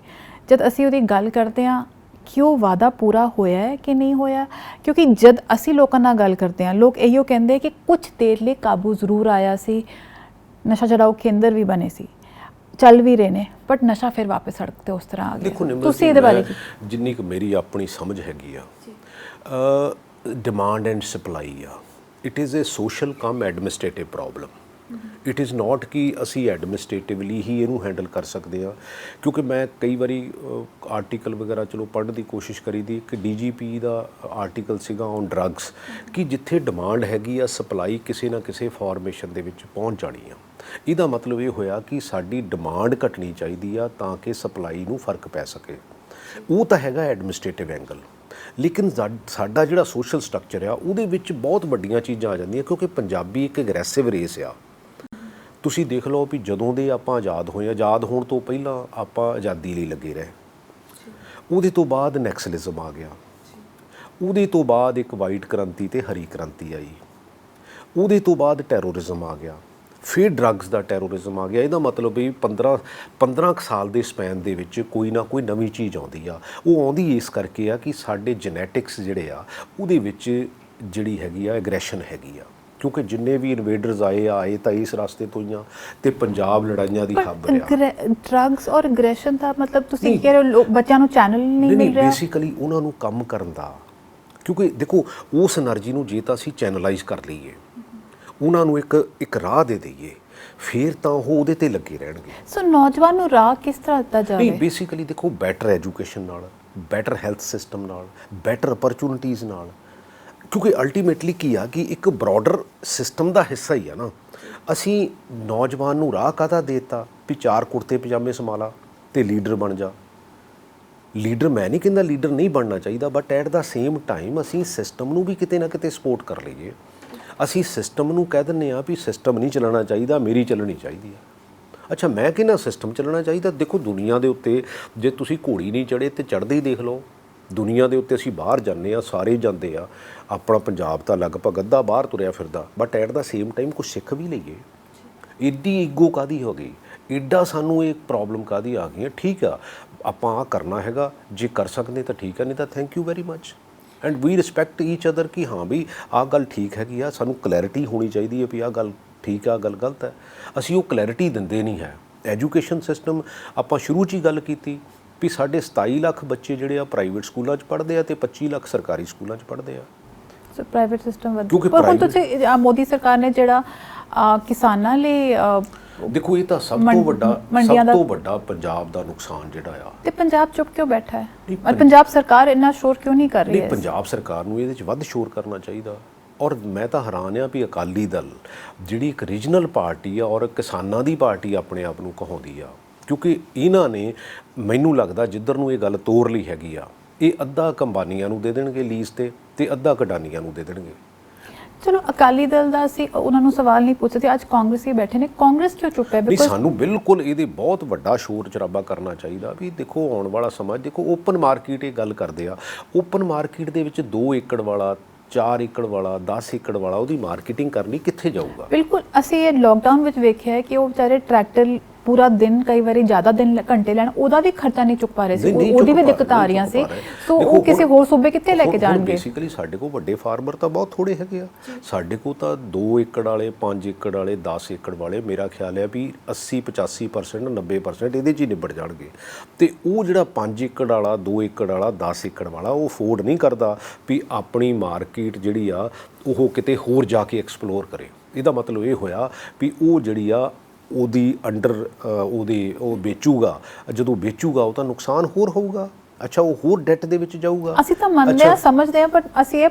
ਜਦ ਅਸੀਂ ਉਹਦੀ ਗੱਲ ਕਰਦੇ ਹਾਂ ਕਿ ਉਹ ਵਾਅਦਾ ਪੂਰਾ ਹੋਇਆ ਹੈ ਕਿ ਨਹੀਂ ਹੋਇਆ? ਕਿਉਂਕਿ ਜਦ ਅਸੀਂ ਲੋਕਾਂ ਨਾਲ ਗੱਲ ਕਰਦੇ ਹਾਂ, ਲੋਕ ਇਹੋ ਕਹਿੰਦੇ ਕਿ ਕੁਝ ਦੇਰ ਲਈ ਕਾਬੂ ਜ਼ਰੂਰ ਆਇਆ ਸੀ, ਨਸ਼ਾ ਛਡਾਊ ਕੇਂਦਰ ਵੀ ਬਣੇ ਸੀ, ਚੱਲ ਵੀ ਰਹੇ ਨੇ, ਬਟ ਨਸ਼ਾ ਫਿਰ ਵਾਪਸ ਸੜਕ 'ਤੇ ਉਸ ਤਰ੍ਹਾਂ ਆ ਗਿਆ। ਦੇਖੋ ਨਿਮਰਤ ਤੁਸੀਂ ਇਹਦੇ ਬਾਰੇ ਜੀ, ਜਿੰਨੀ ਕੁ ਮੇਰੀ ਆਪਣੀ ਸਮਝ ਹੈਗੀ ਆ, ਡਿਮਾਂਡ ਐਂਡ ਸਪਲਾਈ ਆ, it is a social cum administrative problem. It is not ਕਿ ਅਸੀਂ ਐਡਮਿਨਿਸਟ੍ਰੇਟਿਵਲੀ ਹੀ ਇਹਨੂੰ ਹੈਂਡਲ ਕਰ ਸਕਦੇ ਹਾਂ। ਕਿਉਂਕਿ ਮੈਂ ਕਈ ਵਾਰੀ ਆਰਟੀਕਲ ਵਗੈਰਾ ਚਲੋ ਪੜ੍ਹਨ ਦੀ ਕੋਸ਼ਿਸ਼ ਕਰੀ ਦੀ, ਕਿ DGP ਦਾ ਆਰਟੀਕਲ ਸੀਗਾ ਔਨ ਡਰੱਗਸ, ਕਿ ਜਿੱਥੇ ਡਿਮਾਂਡ ਹੈਗੀ ਆ, ਸਪਲਾਈ ਕਿਸੇ ਨਾ ਕਿਸੇ ਫਾਰਮੇਸ਼ਨ ਦੇ ਵਿੱਚ ਪਹੁੰਚ ਜਾਣੀ ਆ। ਇਹਦਾ ਮਤਲਬ ਇਹ ਹੋਇਆ ਕਿ ਸਾਡੀ ਡਿਮਾਂਡ ਘਟਣੀ ਚਾਹੀਦੀ ਆ ਤਾਂ ਕਿ ਸਪਲਾਈ ਨੂੰ ਫਰਕ ਪੈ ਸਕੇ। ਉਹ ਤਾਂ ਹੈਗਾ ਐਡਮਿਨਿਸਟ੍ਰੇਟਿਵ ਐਂਗਲ, ਲੇਕਿਨ ਸਾਡਾ ਜਿਹੜਾ ਸੋਸ਼ਲ ਸਟਰਕਚਰ ਆ, ਉਹਦੇ ਵਿੱਚ ਬਹੁਤ ਵੱਡੀਆਂ ਚੀਜ਼ਾਂ ਆ ਜਾਂਦੀਆਂ, ਕਿਉਂਕਿ ਪੰਜਾਬੀ ਇੱਕ ਐਗਰੈਸਿਵ ਰੇਸ ਆ। ਤੁਸੀਂ ਦੇਖ ਲਓ ਵੀ ਜਦੋਂ ਦੇ ਆਪਾਂ ਆਜ਼ਾਦ ਹੋਏ, ਆਜ਼ਾਦ ਹੋਣ ਤੋਂ ਪਹਿਲਾਂ ਆਪਾਂ ਆਜ਼ਾਦੀ ਲਈ ਲੱਗੇ ਰਹੇ, ਉਹਦੇ ਤੋਂ ਬਾਅਦ ਨੈਕਸਲਿਜ਼ਮ ਆ ਗਿਆ, ਉਹਦੇ ਤੋਂ ਬਾਅਦ ਇੱਕ ਵਾਈਟ ਕ੍ਰਾਂਤੀ ਤੇ ਹਰੀ ਕ੍ਰਾਂਤੀ ਆਈ, ਉਹਦੇ ਤੋਂ ਬਾਅਦ ਟੈਰੋਰਿਜ਼ਮ ਆ ਗਿਆ, ਫਿਰ ਡਰੱਗਸ ਦਾ ਟੈਰੋਰਿਜ਼ਮ ਆ ਗਿਆ। ਇਹਦਾ ਮਤਲਬ ਵੀ 15 ਸਾਲ ਦੇ ਸਪੈਨ ਦੇ ਵਿੱਚ ਕੋਈ ਨਾ ਕੋਈ ਨਵੀਂ ਚੀਜ਼ ਆਉਂਦੀ ਆ। ਉਹ ਆਉਂਦੀ ਇਸ ਕਰਕੇ ਆ ਕਿ ਸਾਡੇ ਜੈਨੇਟਿਕਸ ਜਿਹੜੇ ਆ, ਉਹਦੇ ਵਿੱਚ ਜਿਹੜੀ ਹੈਗੀ ਆ ਐਗਰੈਸ਼ਨ ਹੈਗੀ ਆ, ਕਿਉਂਕਿ ਜਿੰਨੇ ਵੀ ਇਨਵੇਡਰਸ ਆਏ ਤਾਂ ਇਸ ਰਸਤੇ ਤੋਂ ਹੀ ਆ, ਤੇ ਪੰਜਾਬ ਲੜਾਈਆਂ ਦੀ ਖਬਰ ਆ। ਡਰੱਗਸ ਔਰ ਐਗਰੈਸ਼ਨ ਦਾ ਮਤਲਬ ਤੁਸੀਂ ਕਹਿ ਰਹੇ ਹੋ ਬੱਚਿਆਂ ਨੂੰ ਚੈਨਲ ਨਹੀਂ ਮਿਲ ਰਿਹਾ? ਬੇਸਿਕਲੀ ਉਹਨਾਂ ਨੂੰ ਕੰਮ ਕਰਨ ਦਾ, ਕਿਉਂਕਿ ਦੇਖੋ ਉਸ એનર્ਜੀ ਨੂੰ ਜੇ ਤਾਂ ਅਸੀਂ ਚੈਨਲਾਈਜ਼ ਕਰ ਲਈਏ, ਉਹਨਾਂ ਨੂੰ ਇੱਕ ਰਾਹ ਦੇ ਦਈਏ, ਫਿਰ ਤਾਂ ਉਹ ਉਹਦੇ ਤੇ ਲੱਗੇ ਰਹਿਣਗੇ। ਸੋ ਨੌਜਵਾਨ ਨੂੰ ਰਾਹ ਕਿਸ ਤਰ੍ਹਾਂ ਦਿੱਤਾ ਜਾਵੇ? ਨਹੀਂ, ਬੇਸਿਕਲੀ ਦੇਖੋ ਬੈਟਰ ਐਜੂਕੇਸ਼ਨ ਨਾਲ, ਬੈਟਰ ਹੈਲਥ ਸਿਸਟਮ ਨਾਲ, ਬੈਟਰ ਅਪਰਚੂਨਿਟੀਜ਼ ਨਾਲ, ਕਿਉਂਕਿ ਅਲਟੀਮੇਟਲੀ ਕੀ ਆ ਕਿ ਇੱਕ ਬਰੋਡਰ ਸਿਸਟਮ ਦਾ ਹਿੱਸਾ ਹੀ ਆ ਨਾ। ਅਸੀਂ ਨੌਜਵਾਨ ਨੂੰ ਰਾਹ ਕਾਹਦਾ ਦੇਤਾ ਵੀ 4 ਕੁੜਤੇ ਪਜਾਮੇ ਸੰਭਾਲਾ ਤੇ ਲੀਡਰ ਬਣ ਜਾ। ਲੀਡਰ ਮੈਂ ਨਹੀਂ ਕਹਿੰਦਾ ਲੀਡਰ ਨਹੀਂ ਬਣਨਾ ਚਾਹੀਦਾ, but at the same time ਅਸੀਂ ਸਿਸਟਮ ਨੂੰ ਵੀ ਕਿਤੇ ਨਾ ਕਿਤੇ ਸਪੋਰਟ ਕਰ ਲਈਏ। ਅਸੀਂ ਸਿਸਟਮ ਨੂੰ ਕਹਿ ਦਿੰਦੇ ਹਾਂ ਵੀ ਸਿਸਟਮ ਨਹੀਂ ਚੱਲਣਾ ਚਾਹੀਦਾ, ਮੇਰੀ ਚੱਲਣੀ ਚਾਹੀਦੀ ਆ। ਅੱਛਾ, ਮੈਂ ਕਹਿੰਦਾ ਸਿਸਟਮ ਚੱਲਣਾ ਚਾਹੀਦਾ। ਦੇਖੋ ਦੁਨੀਆ ਦੇ ਉੱਤੇ ਜੇ ਤੁਸੀਂ ਘੋੜੀ ਨਹੀਂ ਚੜ੍ਹੇ ਤੇ ਚੜ੍ਹਦੇ ਹੀ ਦੇਖ ਲਓ। ਦੁਨੀਆ ਦੇ ਉੱਤੇ ਅਸੀਂ ਬਾਹਰ ਜਾਂਦੇ ਹਾਂ, ਸਾਰੇ ਜਾਂਦੇ ਆ, ਆਪਣਾ ਪੰਜਾਬ ਤਾਂ ਲਗਭਗ ਅੱਧਾ ਬਾਹਰ ਤੁਰਿਆ ਫਿਰਦਾ, but at the same time ਕੁਛ ਸਿੱਖ ਵੀ ਲਈਏ। ਐਡੀ ਈਗੋ ਕਾਹਦੀ ਹੋ ਗਈ, ਐਡਾ ਸਾਨੂੰ ਇਹ ਪ੍ਰੋਬਲਮ ਕਾਹਦੀ ਆ ਗਈ ਹੈ? ਠੀਕ ਆ, ਆਪਾਂ ਆਹ ਕਰਨਾ ਹੈਗਾ, ਜੇ ਕਰ ਸਕਦੇ ਤਾਂ ਠੀਕ ਹੈ, ਨਹੀਂ ਤਾਂ thank you very much and we respect each other ਕਿ ਹਾਂ ਵੀ ਆਹ ਗੱਲ ਠੀਕ ਹੈਗੀ ਆ। ਸਾਨੂੰ ਕਲੈਰਿਟੀ ਹੋਣੀ ਚਾਹੀਦੀ ਹੈ ਵੀ ਆਹ ਗੱਲ ਠੀਕ ਆ, ਗੱਲ ਗਲਤ ਹੈ। ਅਸੀਂ ਉਹ ਕਲੈਰਿਟੀ ਦਿੰਦੇ ਨਹੀਂ ਹੈ। ਐਜੂਕੇਸ਼ਨ ਸਿਸਟਮ ਆਪਾਂ ਸ਼ੁਰੂ 'ਚ ਹੀ ਗੱਲ ਕੀਤੀ ਵੀ ਸਾਡੇ 27 ਲੱਖ ਬੱਚੇ ਜਿਹੜੇ ਆ ਪ੍ਰਾਈਵੇਟ ਸਕੂਲਾਂ 'ਚ ਪੜ੍ਹਦੇ ਆ ਤੇ 25 ਲੱਖ ਸਰਕਾਰੀ ਸਕੂਲਾਂ 'ਚ ਪੜ੍ਹਦੇ ਆ। ਸੋ ਪ੍ਰਾਈਵੇਟ ਸਿਸਟਮ ਕਿਉਂਕਿ ਪਰ ਹੁਣ ਤੁਸੀਂ ਮੋਦੀ ਸਰਕਾਰ ਨੇ ਜਿਹੜਾ ਕਿਸਾਨਾਂ ਲਈ ਦੇਖੋ ਇਹ ਤਾਂ ਸਭ ਤੋਂ ਵੱਡਾ ਪੰਜਾਬ ਦਾ ਨੁਕਸਾਨ ਜਿਹੜਾ ਆ, ਤੇ ਪੰਜਾਬ ਚੁੱਪ ਕਿਉਂ ਬੈਠਾ ਹੈ? ਔਰ ਪੰਜਾਬ ਸਰਕਾਰ ਇੰਨਾ ਸ਼ੋਰ ਕਿਉਂ ਨਹੀਂ ਕਰ ਰਹੀ ਹੈ? ਪੰਜਾਬ ਸਰਕਾਰ ਨੂੰ ਇਹਦੇ 'ਚ ਵੱਧ ਸ਼ੋਰ ਕਰਨਾ ਚਾਹੀਦਾ। ਔਰ ਮੈਂ ਤਾਂ ਹੈਰਾਨ ਆ ਵੀ ਅਕਾਲੀ ਦਲ ਜਿਹੜੀ ਇੱਕ ਰੀਜਨਲ ਪਾਰਟੀ ਆ ਔਰ ਕਿਸਾਨਾਂ ਦੀ ਪਾਰਟੀ ਆਪਣੇ ਆਪ ਨੂੰ ਕਹਾਉਂਦੀ ਆ, ਕਿਉਂਕਿ ਇਹਨਾਂ ਨੇ ਮੈਨੂੰ ਲੱਗਦਾ ਜਿੱਧਰ ਨੂੰ ਇਹ ਗੱਲ ਤੋਰ ਲਈ ਹੈਗੀ ਆ, ਇਹ ਅੱਧਾ ਕੰਬਾਨੀਆਂ ਨੂੰ ਦੇ ਦੇਣਗੇ ਲੀਜ਼ ਤੇ ਅੱਧਾ ਕਢਾਨੀਆਂ ਨੂੰ ਦੇ ਦੇਣਗੇ। ਚਲੋ ਅਕਾਲੀ ਦਲ ਦਾ ਅਸੀਂ ਉਹਨਾਂ ਨੂੰ ਸਵਾਲ ਨਹੀਂ ਪੁੱਛਦੇ, ਅੱਜ ਕਾਂਗਰਸੀ ਬੈਠੇ ਨੇ, ਕਾਂਗਰਸ ਕਿਉਂ ਚੁੱਪ ਹੈ? ਨਹੀਂ, ਸਾਨੂੰ ਬਿਲਕੁਲ ਇਹਦੇ ਬਹੁਤ ਵੱਡਾ ਸ਼ੋਰ ਚਰਾਬਾ ਕਰਨਾ ਚਾਹੀਦਾ ਵੀ ਦੇਖੋ ਆਉਣ ਵਾਲਾ ਸਮਾਂ, ਦੇਖੋ ਓਪਨ ਮਾਰਕੀਟ ਇਹ ਗੱਲ ਕਰਦੇ ਆ, ਓਪਨ ਮਾਰਕੀਟ ਦੇ ਵਿੱਚ 2 ਏਕੜ ਵਾਲਾ, 4 ਏਕੜ ਵਾਲਾ, 10 ਏਕੜ ਵਾਲਾ ਉਹਦੀ ਮਾਰਕੀਟਿੰਗ ਕਰਨੀ ਕਿੱਥੇ ਜਾਊਗਾ? ਬਿਲਕੁਲ, ਅਸੀਂ ਇਹ ਲੋਕਡਾਊਨ ਵਿੱਚ ਵੇਖਿਆ ਹੈ ਕਿ ਉਹ ਵਿਚਾਰੇ ਟਰੈਕਟਰ ਪੂਰਾ ਦਿਨ ਕਈ ਵਾਰੀ ਜ਼ਿਆਦਾ ਦਿਨ ਘੰਟੇ ਲੈਣ, ਉਹਦਾ ਵੀ ਖਰਚਾ ਨਹੀਂ ਚੁੱਕ ਪਾ ਰਹੇ ਸੀ, ਉਹਦੀ ਵੀ ਦਿੱਕਤਾਂ ਆ ਰਹੀਆਂ ਸੀ। ਸੋ ਉਹ ਕਿਸੇ ਹੋਰ ਸੂਬੇ ਕਿੱਥੇ ਲੈ ਕੇ ਜਾਣਗੇ? ਬੇਸਿਕਲੀ ਸਾਡੇ ਕੋਲ ਵੱਡੇ ਫਾਰਮਰ ਤਾਂ ਬਹੁਤ ਥੋੜੇ ਹੈਗੇ ਆ, ਸਾਡੇ ਕੋਲ ਤਾਂ 2 ਏਕੜ ਵਾਲੇ, 5 ਏਕੜ ਵਾਲੇ, 10 ਏਕੜ ਵਾਲੇ, ਮੇਰਾ ਖਿਆਲ ਹੈ ਵੀ 80-85% 90% ਇਹਦੇ 'ਚ ਹੀ ਨਿਬੜ ਜਾਣਗੇ। ਤੇ ਉਹ ਜਿਹੜਾ 5 ਏਕੜ ਵਾਲਾ, 2 ਏਕੜ ਵਾਲਾ, 10 ਏਕੜ ਵਾਲਾ, ਉਹ ਅਫੋਰਡ ਨਹੀਂ ਕਰਦਾ ਵੀ ਆਪਣੀ ਮਾਰਕੀਟ ਜਿਹੜੀ ਆ ਉਹ ਕਿਤੇ ਹੋਰ ਜਾ ਕੇ ਐਕਸਪਲੋਰ ਕਰੇ। ਇਹਦਾ ਮਤਲਬ ਇਹ ਹੋਇਆ ਵੀ ਉਹ ਜਿਹੜੀ ਆ ਉਹਦੀ ਅੰਡਰ ਉਹ ਵੇਚੂਗਾ, ਜਦੋਂ ਵੇਚੂਗਾ ਉਹ ਤਾਂ ਨੁਕਸਾਨ ਹੋਰ ਹੋਊਗਾ। ਅੱਛਾ, ਉਹ ਹੋਰ ਡੈਟ ਦੇ ਵਿੱਚ ਜਾਊਗਾ। ਅਸੀਂ ਤਾਂ ਮੰਨਦੇ ਹਾਂ, ਸਮਝਦੇ ਹਾਂ, ਬਟ ਅਸੀਂ ਇਹ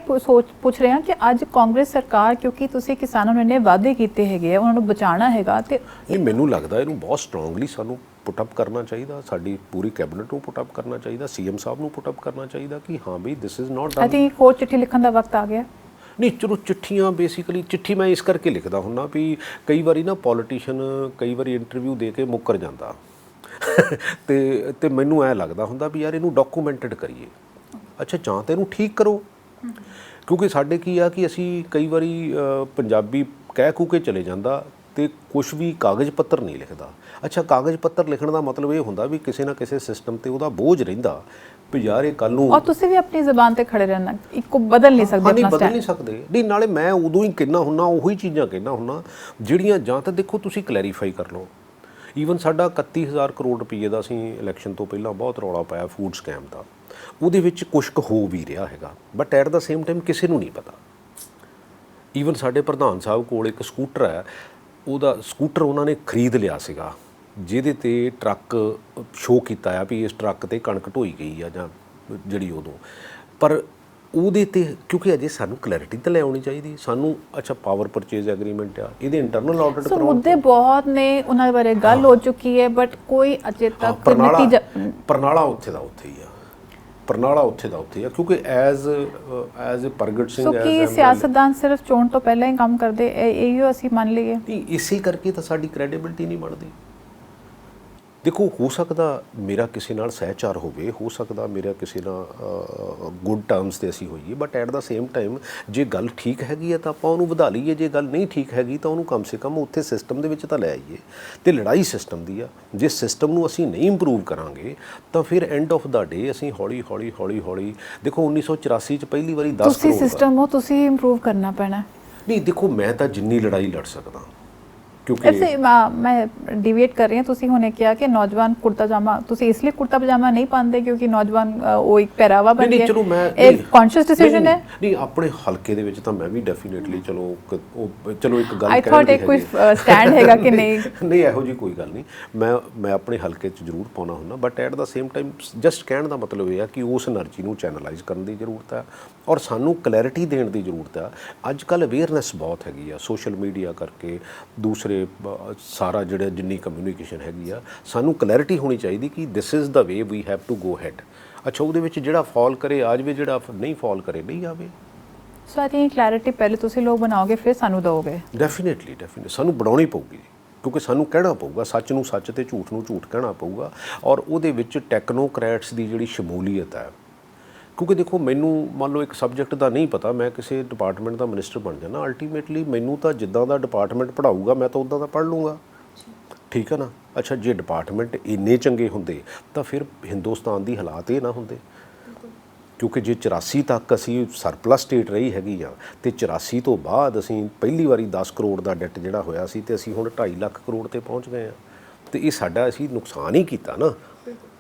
ਪੁੱਛ ਰਹੇ ਹਾਂ ਕਿ ਅੱਜ ਕਾਂਗਰਸ ਸਰਕਾਰ, ਕਿਉਂਕਿ ਤੁਸੀਂ ਕਿਸਾਨਾਂ ਨੂੰ ਇੰਨੇ ਵਾਅਦੇ ਕੀਤੇ ਹੈਗੇ ਆ, ਉਹਨਾਂ ਨੂੰ ਬਚਾਉਣਾ ਹੈਗਾ, ਤੇ ਇਹ ਮੈਨੂੰ ਲੱਗਦਾ ਇਹਨੂੰ ਬਹੁਤ ਸਟਰੋਂਗਲੀ ਸਾਨੂੰ ਪੁੱਟ ਅਪ ਕਰਨਾ ਚਾਹੀਦਾ, ਸਾਡੀ ਪੂਰੀ ਕੈਬਨਿਟ ਨੂੰ ਪੁੱਟ ਅਪ ਕਰਨਾ ਚਾਹੀਦਾ, ਸੀਐਮ ਸਾਹਿਬ ਨੂੰ ਪੁੱਟ ਅਪ ਕਰਨਾ ਚਾਹੀਦਾ ਕਿ ਹਾਂ ਬਈ this is not done. I think ਹੋਰ ਚਿੱਠੀ ਲਿਖਣ ਦਾ ਵਕਤ ਆ ਗਿਆ। ਨਹੀਂ ਚਲੋ, ਚਿੱਠੀਆਂ ਬੇਸਿਕਲੀ ਚਿੱਠੀ ਮੈਂ ਇਸ ਕਰਕੇ ਲਿਖਦਾ ਹੁੰਦਾ ਵੀ ਕਈ ਵਾਰੀ ਨਾ ਪੋਲੀਟੀਸ਼ੀਅਨ ਕਈ ਵਾਰੀ ਇੰਟਰਵਿਊ ਦੇ ਕੇ ਮੁੱਕਰ ਜਾਂਦਾ ਤੇ ਮੈਨੂੰ ਐਂ ਲੱਗਦਾ ਹੁੰਦਾ ਵੀ ਯਾਰ ਇਹਨੂੰ ਡਾਕੂਮੈਂਟਡ ਕਰੀਏ। ਅੱਛਾ, ਜਾਂ ਤਾਂ ਇਹਨੂੰ ਠੀਕ ਕਰੋ, ਕਿਉਂਕਿ ਸਾਡੇ ਕੀ ਆ ਕਿ ਅਸੀਂ ਕਈ ਵਾਰੀ ਪੰਜਾਬੀ ਕਹਿ ਕੂ ਕੇ ਚਲੇ ਜਾਂਦਾ ਤੇ ਕੁਛ ਵੀ ਕਾਗਜ਼ ਪੱਤਰ ਨਹੀਂ ਲਿਖਦਾ। ਅੱਛਾ, ਕਾਗਜ਼ ਪੱਤਰ ਲਿਖਣ ਦਾ ਮਤਲਬ ਇਹ ਹੁੰਦਾ ਵੀ ਕਿਸੇ ਨਾ ਕਿਸੇ ਸਿਸਟਮ ਤੇ ਉਹਦਾ ਬੋਝ ਰਹਿੰਦਾ ਵੀ ਯਾਰ ਇਹ ਕੱਲ ਨੂੰ। ਔਰ ਤੁਸੀਂ ਵੀ ਆਪਣੀ ਜ਼ਬਾਨ ਤੇ ਖੜੇ ਰਹਿਣਾ, ਇੱਕੋ ਬਦਲ ਨਹੀਂ ਸਕਦੇ ਆਪਣਾ ਬਦਲ ਨਹੀਂ ਸਕਦੇ। ਨਹੀਂ, ਨਾਲੇ ਮੈਂ ਉਦੋਂ ਹੀ ਕਹਿਣਾ ਹੁੰਦਾ, ਉਹੀ ਚੀਜ਼ਾਂ ਕਹਿਣਾ ਹੁੰਦਾ ਜਿਹੜੀਆਂ ਜਾਂ ਤਾਂ ਦੇਖੋ ਤੁਸੀਂ ਕਲੈਰੀਫਾਈ ਕਰ ਲਓ। ਈਵਨ ਸਾਡਾ 31,000 ਕਰੋੜ ਰੁਪਏ ਦਾ ਅਸੀਂ ਇਲੈਕਸ਼ਨ ਤੋਂ ਪਹਿਲਾਂ ਬਹੁਤ ਰੌਲਾ ਪਾਇਆ ਫੂਡ ਸਕੈਮ ਦਾ, ਉਹਦੇ ਵਿੱਚ ਕੁਛ ਕੁ ਹੋ ਵੀ ਰਿਹਾ ਹੈਗਾ, but at the same time ਕਿਸੇ ਨੂੰ ਨਹੀਂ ਪਤਾ। ਈਵਨ ਸਾਡੇ ਪ੍ਰਧਾਨ ਸਾਹਿਬ ਕੋਲ ਇੱਕ ਸਕੂਟਰ ਹੈ, ਉਹਦਾ ਸਕੂਟਰ ਉਹਨਾਂ ਨੇ ਖਰੀਦ ਲਿਆ ਸੀਗਾ, ਜਿਹਦੇ ਤੇ ਟਰੱਕ ਸ਼ੋਅ ਕੀਤਾ ਆ ਵੀ ਇਸ ਟਰੱਕ ਤੇ ਕਣਕ ਢੋਈ ਗਈ ਆ ਜਾਂ ਜਿਹੜੀ ਉਦੋਂ, ਪਰ ਉਹਦੇ ਤੇ ਕਿਉਂਕਿ ਅਜੇ ਸਾਨੂੰ ਕਲੈਰਿਟੀ ਤਾਂ ਲੈ ਆਉਣੀ ਚਾਹੀਦੀ ਸਾਨੂੰ। ਅੱਛਾ, ਪਾਵਰ ਪਰਚੇਜ਼ ਐਗਰੀਮੈਂਟ ਆ, ਇਹਦੇ ਇੰਟਰਨਲ ਆਡਿਟ ਕਰਾਉਣ। ਮੁੱਦੇ ਬਹੁਤ ਨੇ, ਉਹਨਾਂ ਦੇ ਬਾਰੇ ਗੱਲ ਹੋ ਚੁੱਕੀ ਹੈ, ਬਟ ਕੋਈ ਅਜੇ ਤੱਕ ਨਤੀਜਾ। ਪਰਨਾਲਾ ਉੱਥੇ ਦਾ ਉੱਥੇ ਹੀ ਆ, ਪਰਨਾਲਾ ਉੱਥੇ ਦਾ ਉੱਥੇ ਆ, ਕਿਉਂਕਿ ਐਜ਼ ਪ੍ਰਗਟ ਸਿੰਘ ਸੋ ਕੀ ਸਿਆਸਤਦਾਨ ਸਿਰਫ ਚੋਣ ਤੋਂ ਪਹਿਲਾਂ ਹੀ ਕੰਮ ਕਰਦੇ, ਇਹੋ ਅਸੀਂ ਮੰਨ ਲਈਏ? ਨਹੀਂ, ਇਸੇ ਕਰਕੇ ਤਾਂ ਸਾਡੀ ਕ੍ਰੈਡੀਬਿਲਿਟੀ ਨਹੀਂ ਬਣਦੀ। ਦੇਖੋ, ਹੋ ਸਕਦਾ ਮੇਰਾ ਕਿਸੇ ਨਾਲ ਸਹਿਚਾਰ ਹੋਵੇ, ਹੋ ਸਕਦਾ ਮੇਰਾ ਕਿਸੇ ਨਾਲ ਗੁੱਡ ਟਰਮਸ 'ਤੇ ਅਸੀਂ ਹੋਈਏ, but at the same time ਜੇ ਗੱਲ ਠੀਕ ਹੈਗੀ ਹੈ ਤਾਂ ਆਪਾਂ ਉਹਨੂੰ ਵਧਾ ਲਈਏ, ਜੇ ਗੱਲ ਨਹੀਂ ਠੀਕ ਹੈਗੀ ਤਾਂ ਉਹਨੂੰ ਕਮ ਸੇ ਕਮ ਉੱਥੇ ਸਿਸਟਮ ਦੇ ਵਿੱਚ ਤਾਂ ਲੈ ਆਈਏ। ਅਤੇ ਲੜਾਈ ਸਿਸਟਮ ਦੀ ਆ, ਜੇ ਸਿਸਟਮ ਨੂੰ ਅਸੀਂ ਨਹੀਂ ਇੰਪਰੂਵ ਕਰਾਂਗੇ ਤਾਂ ਫਿਰ ਐਂਡ ਆਫ ਦਾ ਡੇ ਅਸੀਂ ਹੌਲੀ ਹੌਲੀ ਦੇਖੋ 1984 'ਚ ਪਹਿਲੀ ਵਾਰੀ 10 ਤੁਸੀਂ ਸਿਸਟਮ ਹੋ, ਤੁਸੀਂ ਇੰਪਰੂਵ ਕਰਨਾ ਪੈਣਾ। ਨਹੀਂ ਦੇਖੋ, ਮੈਂ ਤਾਂ ਜਿੰਨੀ ਲੜਾਈ ਲੜ ਸਕਦਾ, ਕਿਉਂਕਿ ਐਸੇ ਮੈਂ ਡਿਵੀਏਟ ਕਰ ਰਹੀ ਹਾਂ। ਤੁਸੀਂ ਹੁਣੇ ਕਿਹਾ ਕਿ ਨੌਜਵਾਨ ਕੁੜਤਾ ਪਜਾਮਾ, ਤੁਸੀਂ ਇਸ ਲਈ ਕੁੜਤਾ ਪਜਾਮਾ ਨਹੀਂ ਪਾਉਂਦੇ ਕਿਉਂਕਿ ਨੌਜਵਾਨ ਉਹ ਇੱਕ ਪਹਿਰਾਵਾ ਬਣ ਗਿਆ? ਚਲੋ ਮੈਂ ਇਹ ਕੌਨਸ਼ੀਅਸ ਡਿਸੀਜਨ ਹੈ? ਨਹੀਂ, ਆਪਣੇ ਹਲਕੇ ਦੇ ਵਿੱਚ ਤਾਂ ਮੈਂ ਵੀ ਡੈਫੀਨੇਟਲੀ ਚਲੋ ਇੱਕ ਗੱਲ ਆਈ ਥੌਟ ਇੱਕ ਕੋਈ ਸਟੈਂਡ ਹੈਗਾ ਕਿ ਨਹੀਂ? ਨਹੀਂ, ਇਹੋ ਜਿਹੀ ਕੋਈ ਗੱਲ ਨਹੀਂ। ਮੈਂ ਆਪਣੇ ਹਲਕੇ 'ਚ ਜ਼ਰੂਰ ਪਾਉਣਾ ਹੁੰਦਾ, but at the same time just ਕਹਿਣ ਦਾ ਮਤਲਬ ਇਹ ਆ ਕਿ ਉਸ એનર્ਜੀ ਨੂੰ ਚੈਨਲਾਈਜ਼ ਕਰਨ ਦੀ ਜ਼ਰੂਰਤ ਹੈ ਔਰ ਸਾਨੂੰ ਕਲੈਰਿਟੀ ਦੇਣ ਦੀ ਜ਼ਰੂਰਤ ਆ। ਅੱਜ ਕੱਲ੍ਹ ਅਵੇਅਰਨੈਸ ਬਹੁਤ ਹੈਗੀ ਆ ਸੋਸ਼ਲ ਮੀਡੀਆ ਕਰਕੇ, ਦੂਸਰੇ ਸਾਰਾ ਜਿਹੜਾ ਜਿੰਨੀ ਕਮਿਊਨੀਕੇਸ਼ਨ ਹੈਗੀ ਆ, ਸਾਨੂੰ ਕਲੈਰਿਟੀ ਹੋਣੀ ਚਾਹੀਦੀ ਕਿ this is the way we have to go ahead. ਅੱਛਾ, ਉਹਦੇ ਵਿੱਚ ਜਿਹੜਾ ਫਾਲ ਕਰੇ ਆ ਜਾਵੇ, ਜਿਹੜਾ ਨਹੀਂ ਫਾਲ ਕਰੇ ਨਹੀਂ ਆਵੇ। ਸੋ ਆਈ ਥਿੰਕ ਕਲੈਰਿਟੀ ਪਹਿਲੇ ਤੁਸੀਂ ਲੋਕ ਬਣਾਓਗੇ, ਫਿਰ ਸਾਨੂੰ ਦਿਓਗੇ। ਡੈਫੀਨੇਟਲੀ ਸਾਨੂੰ ਬਣਾਉਣੀ ਪਊਗੀ, ਕਿਉਂਕਿ ਸਾਨੂੰ ਕਹਿਣਾ ਪਊਗਾ ਸੱਚ ਨੂੰ ਸੱਚ ਤੇ ਝੂਠ ਨੂੰ ਝੂਠ ਕਹਿਣਾ ਪਊਗਾ। ਔਰ ਉਹਦੇ ਵਿੱਚ ਟੈਕਨੋਕਰੈਟਸ ਦੀ ਜਿਹੜੀ ਸ਼ਮੂਲੀਅਤ ਹੈ, ਕਿਉਂਕਿ ਦੇਖੋ ਮੈਨੂੰ ਮੰਨ ਲਓ ਇੱਕ ਸਬਜੈਕਟ ਦਾ ਨਹੀਂ ਪਤਾ, ਮੈਂ ਕਿਸੇ ਡਿਪਾਰਟਮੈਂਟ ਦਾ ਮਿਨਿਸਟਰ ਬਣ ਜਾਣਾ, ਅਲਟੀਮੇਟਲੀ ਮੈਨੂੰ ਤਾਂ ਜਿੱਦਾਂ ਦਾ ਡਿਪਾਰਟਮੈਂਟ ਪੜ੍ਹਾਊਗਾ ਮੈਂ ਤਾਂ ਉੱਦਾਂ ਦਾ ਪੜ੍ਹ ਲੂੰਗਾ, ਠੀਕ ਹੈ ਨਾ। ਅੱਛਾ, ਜੇ ਡਿਪਾਰਟਮੈਂਟ ਇੰਨੇ ਚੰਗੇ ਹੁੰਦੇ ਤਾਂ ਫਿਰ ਹਿੰਦੁਸਤਾਨ ਦੀ ਹਾਲਾਤ ਇਹ ਨਾ ਹੁੰਦੇ, ਕਿਉਂਕਿ ਜੇ 84 ਤੱਕ ਅਸੀਂ ਸਰਪਲਸ ਸਟੇਟ ਰਹੀ ਹੈਗੀ ਆ ਅਤੇ 84 ਤੋਂ ਬਾਅਦ ਅਸੀਂ ਪਹਿਲੀ ਵਾਰੀ 10 ਕਰੋੜ ਦਾ ਡੈਟ ਜਿਹੜਾ ਹੋਇਆ ਸੀ ਅਤੇ ਅਸੀਂ ਹੁਣ 2.5 ਲੱਖ ਕਰੋੜ 'ਤੇ ਪਹੁੰਚ ਗਏ ਹਾਂ। ਅਤੇ ਇਹ ਸਾਡਾ ਅਸੀਂ ਨੁਕਸਾਨ ਹੀ ਕੀਤਾ ਨਾ।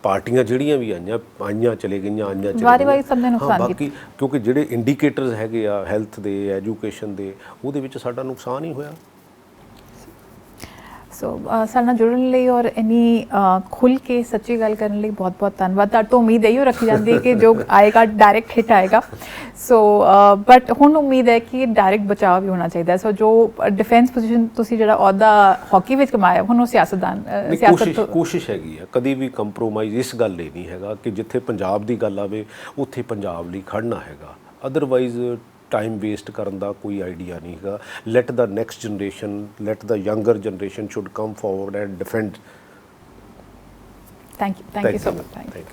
ਪਾਰਟੀਆਂ ਜਿਹੜੀਆਂ ਵੀ ਆਈਆਂ ਚਲੇ ਗਈਆਂ, ਵਾਰੀ ਸਭ ਨੇ ਨੁਕਸਾਨ ਬਾਕੀ ਕਿਉਂਕਿ ਜਿਹੜੇ ਇੰਡੀਕੇਟਰਸ ਹੈਗੇ ਆ ਹੈਲਥ ਦੇ, ਐਜੂਕੇਸ਼ਨ ਦੇ, ਉਹਦੇ ਵਿੱਚ ਸਾਡਾ ਨੁਕਸਾਨ ਹੀ ਹੋਇਆ। ਸੋ ਸਾਡੇ ਨਾਲ ਜੁੜਨ ਲਈ ਔਰ ਇੰਨੀ ਖੁੱਲ੍ਹ ਕੇ ਸੱਚੀ ਗੱਲ ਕਰਨ ਲਈ ਬਹੁਤ ਬਹੁਤ ਧੰਨਵਾਦ। ਤੁਹਾਡੇ ਤੋਂ ਉਮੀਦ ਇਹੋ ਰੱਖੀ ਜਾਂਦੀ ਹੈ ਕਿ ਜੋ ਆਏਗਾ ਡਾਇਰੈਕਟ ਹਿੱਟ ਆਏਗਾ। ਸੋ ਬਟ ਹੁਣ ਉਮੀਦ ਹੈ ਕਿ ਡਾਇਰੈਕਟ ਬਚਾਅ ਵੀ ਹੋਣਾ ਚਾਹੀਦਾ। ਸੋ ਜੋ ਡਿਫੈਂਸ ਪੋਜੀਸ਼ਨ ਤੁਸੀਂ ਜਿਹੜਾ ਅਹੁਦਾ ਹਾਕੀ ਵਿੱਚ ਕਮਾਇਆ, ਹੁਣ ਉਹ ਸਿਆਸਤ ਕੋਸ਼ਿਸ਼ ਹੈਗੀ ਆ, ਕਦੀ ਵੀ ਕੰਪਰੋਮਾਈਜ਼ ਇਸ ਗੱਲ ਲਈ ਨਹੀਂ ਹੈਗਾ ਕਿ ਜਿੱਥੇ ਪੰਜਾਬ ਦੀ ਗੱਲ ਆਵੇ ਉੱਥੇ ਪੰਜਾਬ ਲਈ ਖੜਨਾ ਹੈਗਾ। ਅਦਰਵਾਈਜ਼ ਟਾਈਮ ਵੇਸਟ ਕਰਨ ਦਾ ਕੋਈ ਆਈਡੀਆ ਨਹੀਂ ਹੈਗਾ। Let the next generation, let the younger generation should come forward and defend. Thank you so much. Thank you.